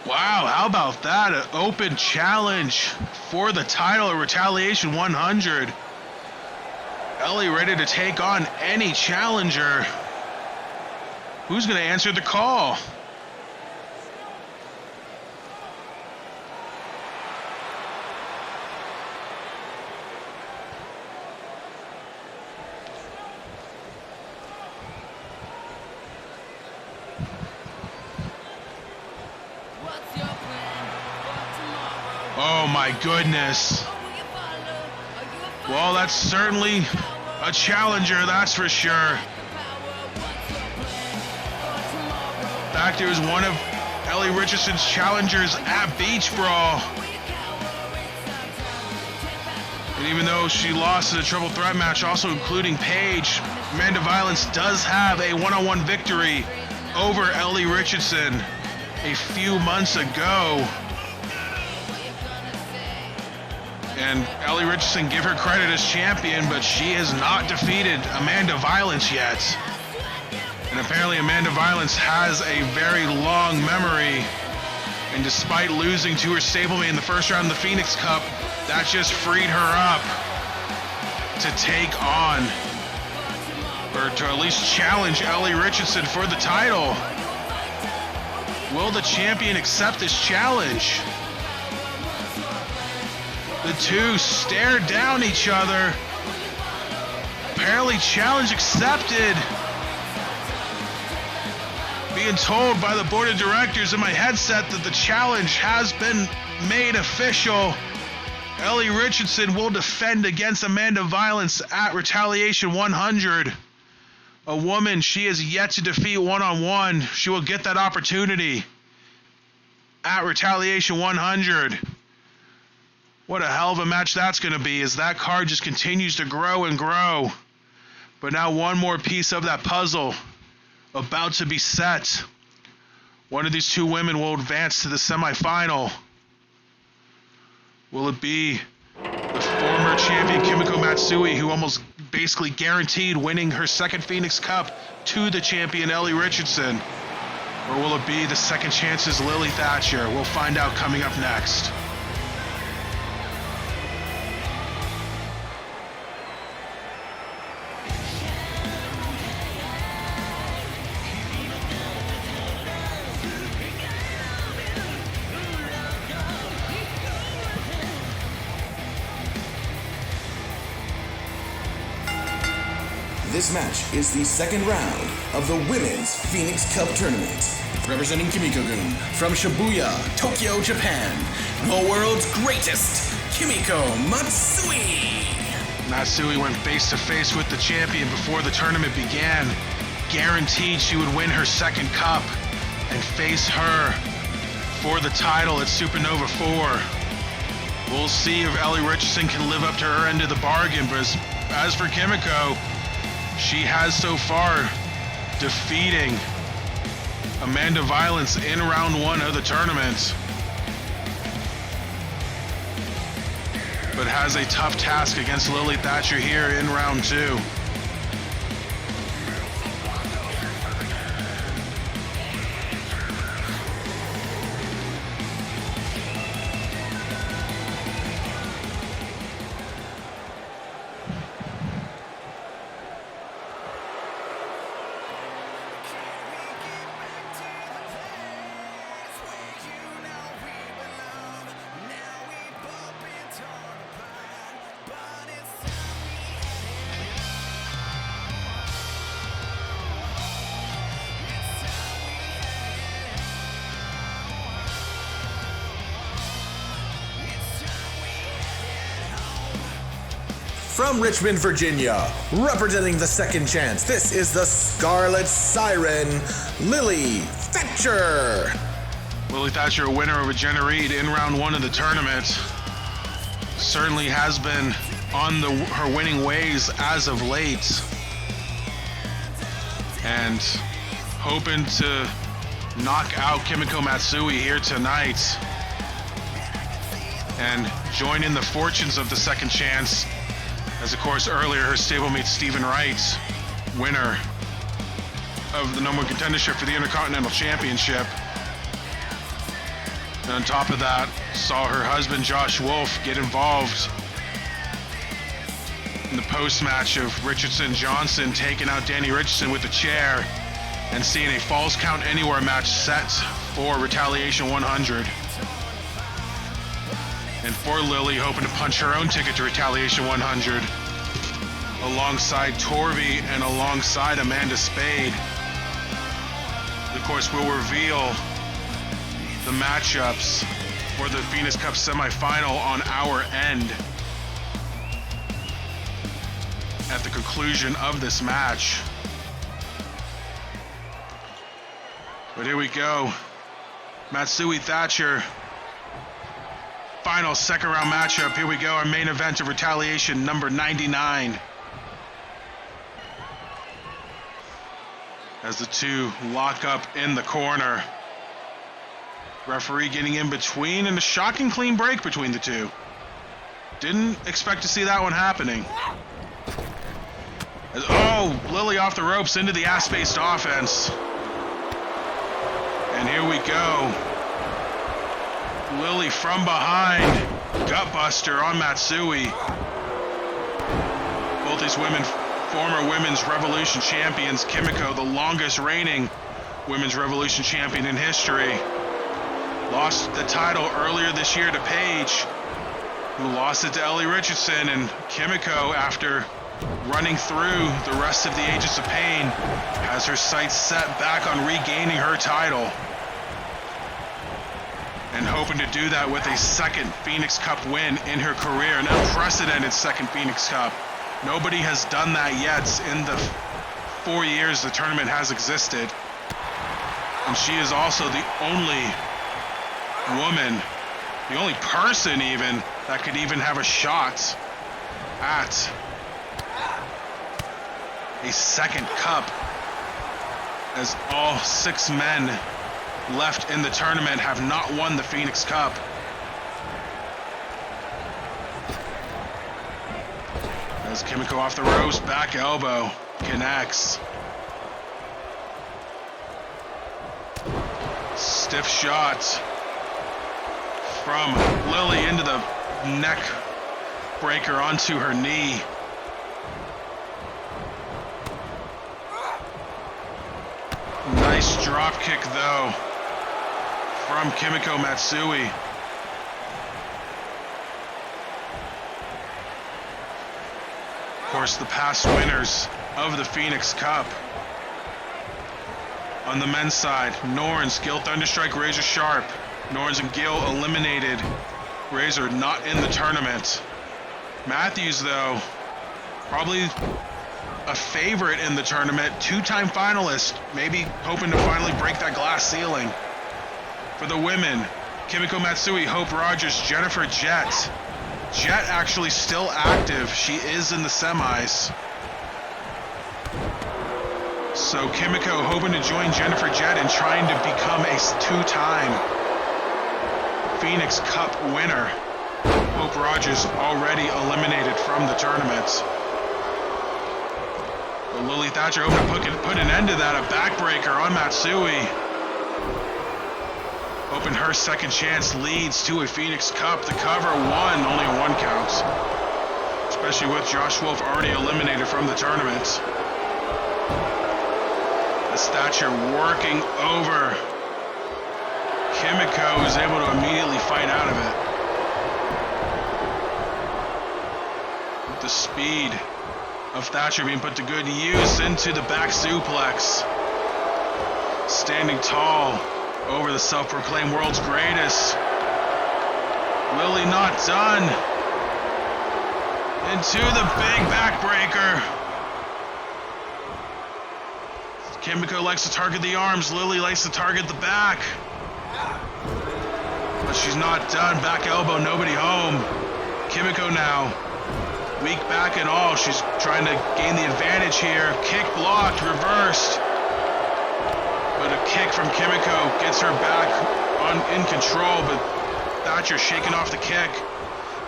Wow, how about that? An open challenge for the title of Retaliation 100. Ellie ready to take on any challenger. Who's going to answer the call? Oh my goodness. Well, that's certainly a challenger, that's for sure. In fact, it was one of Ellie Richardson's challengers at Beach Brawl. And even though she lost in a triple threat match, also including Paige, Amanda Violence does have a one-on-one victory over Ellie Richardson a few months ago. And Ellie Richardson, give her credit as champion, but she has not defeated Amanda Violence yet. And apparently Amanda Violence has a very long memory. And despite losing to her stablemate in the first round of the Phoenix Cup, that just freed her up to take on, or to at least challenge Ellie Richardson for the title. Will the champion accept this challenge? The two stare down each other. Apparently challenge accepted. Being told by the board of directors in my headset that the challenge has been made official. Ellie Richardson will defend against Amanda Violence at Retaliation 100. A woman she has yet to defeat one-on-one. She will get that opportunity at Retaliation 100. What a hell of a match that's going to be as that card just continues to grow and grow. But now one more piece of that puzzle about to be set. One of these two women will advance to the semifinal. Will it be the former champion Kimiko Matsui, who almost basically guaranteed winning her second Phoenix Cup to the champion Ellie Richardson? Or will it be the second chance's Lily Thatcher? We'll find out coming up next. This match is the second round of the Women's Phoenix Cup Tournament. Representing Kimiko-gun from Shibuya, Tokyo, Japan, the world's greatest, Kimiko Matsui. Matsui went face-to-face with the champion before the tournament began, guaranteed she would win her second cup and face her for the title at Supernova 4. We'll see if Ellie Richardson can live up to her end of the bargain, but as for Kimiko, she has so far defeating Amanda Violence in round 1 of the tournament, but has a tough task against Lily Thatcher here in round 2. From Richmond, Virginia, representing the second chance, this is the Scarlet Siren, Lily Thatcher. Lily Thatcher, a winner of a Jenna Reed in round 1 of the tournament, certainly has been on her winning ways as of late, and hoping to knock out Kimiko Matsui here tonight and join in the fortunes of the second chance. As of course earlier her stablemate Stephen Wright, winner of the number 1 contendership for the Intercontinental Championship. And on top of that, saw her husband Josh Wolf get involved in the post-match of Richardson-Johnson taking out Danny Richardson with a chair, and seeing a Falls Count Anywhere match set for Retaliation 100. And for Lily, hoping to punch her own ticket to Retaliation 100 alongside Torby and alongside Amanda Spade. Of course, we'll reveal the matchups for the Phoenix Cup semifinal on our end at the conclusion of this match. But here we go. Matsui Thatcher. Final second round matchup. Here we go. Our main event of Retaliation number 99. As the two lock up in the corner. Referee getting in between, and a shocking clean break between the two. Didn't expect to see that one happening. Lily off the ropes into the ass-based offense. And here we go. Lily from behind, gutbuster on Matsui. Both these women, former Women's Revolution champions. Kimiko, the longest reigning Women's Revolution champion in history, lost the title earlier this year to Paige, who lost it to Ellie Richardson. And Kimiko, after running through the rest of the Agents of Pain, has her sights set back on regaining her title, and hoping to do that with a second Phoenix Cup win in her career, an unprecedented second Phoenix Cup. Nobody has done that yet in the 4 years the tournament has existed. And she is also the only woman, the only person even, that could even have a shot at a second cup, as all 6 men left in the tournament have not won the Phoenix Cup. As Kimiko off the ropes, back elbow, connects. Stiff shot from Lily into the neck breaker onto her knee. Nice drop kick though from Kimiko Matsui. Of course, the past winners of the Phoenix Cup. On the men's side, Norns, Gil Thunderstrike, Razor Sharp. Norns and Gil eliminated. Razor not in the tournament. Matthews, though, probably a favorite in the tournament. 2-time finalist, maybe hoping to finally break that glass ceiling. For the women, Kimiko Matsui, Hope Rogers, Jennifer Jett. Jett actually still active. She is in the semis. So Kimiko hoping to join Jennifer Jett and trying to become a 2-time Phoenix Cup winner. Hope Rogers already eliminated from the tournament. But Lily Thatcher hoping to put an end to that. A backbreaker on Matsui. Hoping her second chance leads to a Phoenix Cup. The cover won, only a 1 count. Especially with Josh Wolf already eliminated from the tournament. As Thatcher working over. Kimiko is able to immediately fight out of it. With the speed of Thatcher being put to good use into the back suplex. Standing tall over the self-proclaimed world's greatest. Lily not done. Into the big backbreaker. Kimiko likes to target the arms. Lily likes to target the back. But she's not done. Back elbow, nobody home. Kimiko now. Weak back and all. She's trying to gain the advantage here. Kick blocked, reversed. But a kick from Kimiko gets her back in control. But Thatcher shaking off the kick.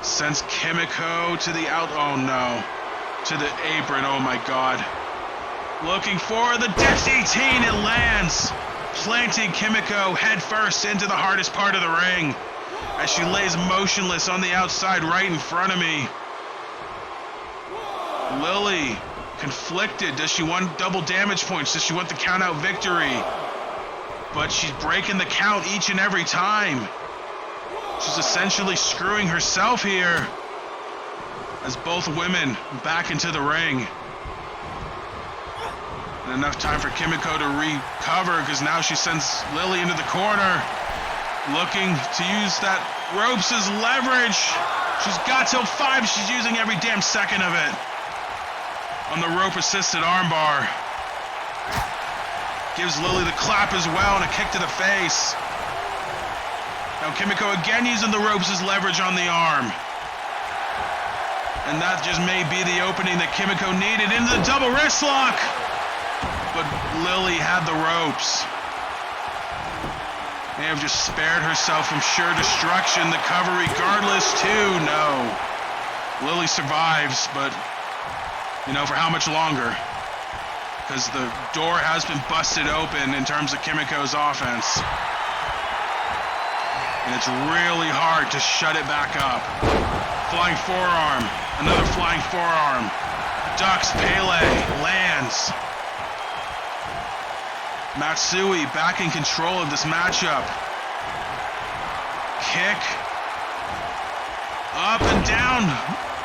Sends Kimiko to the out. Oh no. To the apron. Oh my god. Looking for the Death 18, it lands, planting Kimiko head first into the hardest part of the ring as she lays motionless on the outside right in front of me. Lily, conflicted. Does she want double damage points? Does she want the count out victory? But she's breaking the count each and every time. She's essentially screwing herself here as both women back into the ring. And enough time for Kimiko to recover because now she sends Lily into the corner. Looking to use that ropes as leverage. She's got till 5. She's using every damn second of it. On the rope assisted armbar. Gives Lily the clap as well and a kick to the face. Now Kimiko again using the ropes as leverage on the arm. And that just may be the opening that Kimiko needed into the double wrist lock. But Lily had the ropes. May have just spared herself from sure destruction. The cover regardless too. No. Lily survives, but you know, for how much longer? Because the door has been busted open in terms of Kimiko's offense. And it's really hard to shut it back up. Flying forearm. Another flying forearm. Ducks Pele. Lands. Matsui back in control of this matchup. Kick. Up and down.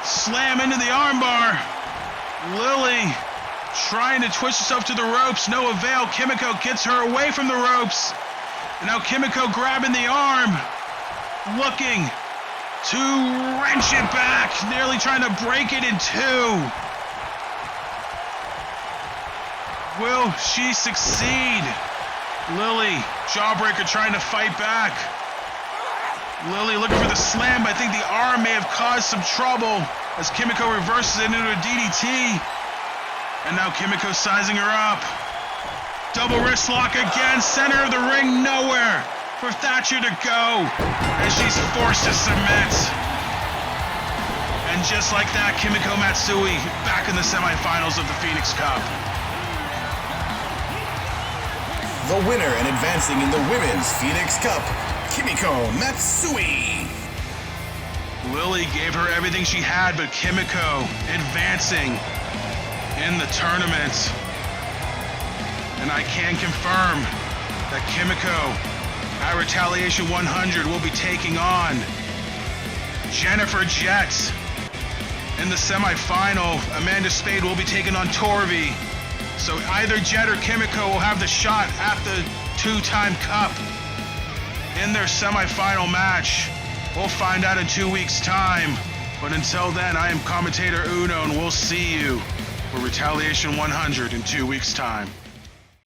Slam into the armbar. Lily trying to twist herself to the ropes. No avail. Kimiko gets her away from the ropes. And now Kimiko grabbing the arm. Looking to wrench it back. Nearly trying to break it in 2. Will she succeed? Lily, jawbreaker trying to fight back. Lily looking for the slam, but I think the arm may have caused some trouble as Kimiko reverses it into a DDT. And now Kimiko sizing her up. Double wrist lock again, center of the ring, nowhere for Thatcher to go. And she's forced to submit. And just like that, Kimiko Matsui back in the semifinals of the Phoenix Cup. The winner and advancing in the Women's Phoenix Cup, Kimiko Matsui. Lily gave her everything she had, but Kimiko advancing in the tournament. And I can confirm that Kimiko at Retaliation 100 will be taking on Jennifer Jett. In the semifinal, Amanda Spade will be taking on Torvi. So either Jett or Kimiko will have the shot at the two-time cup in their semifinal match. We'll find out in 2 weeks' time. But until then, I am Commentator Uno, and we'll see you for Retaliation 100 in 2 weeks' time.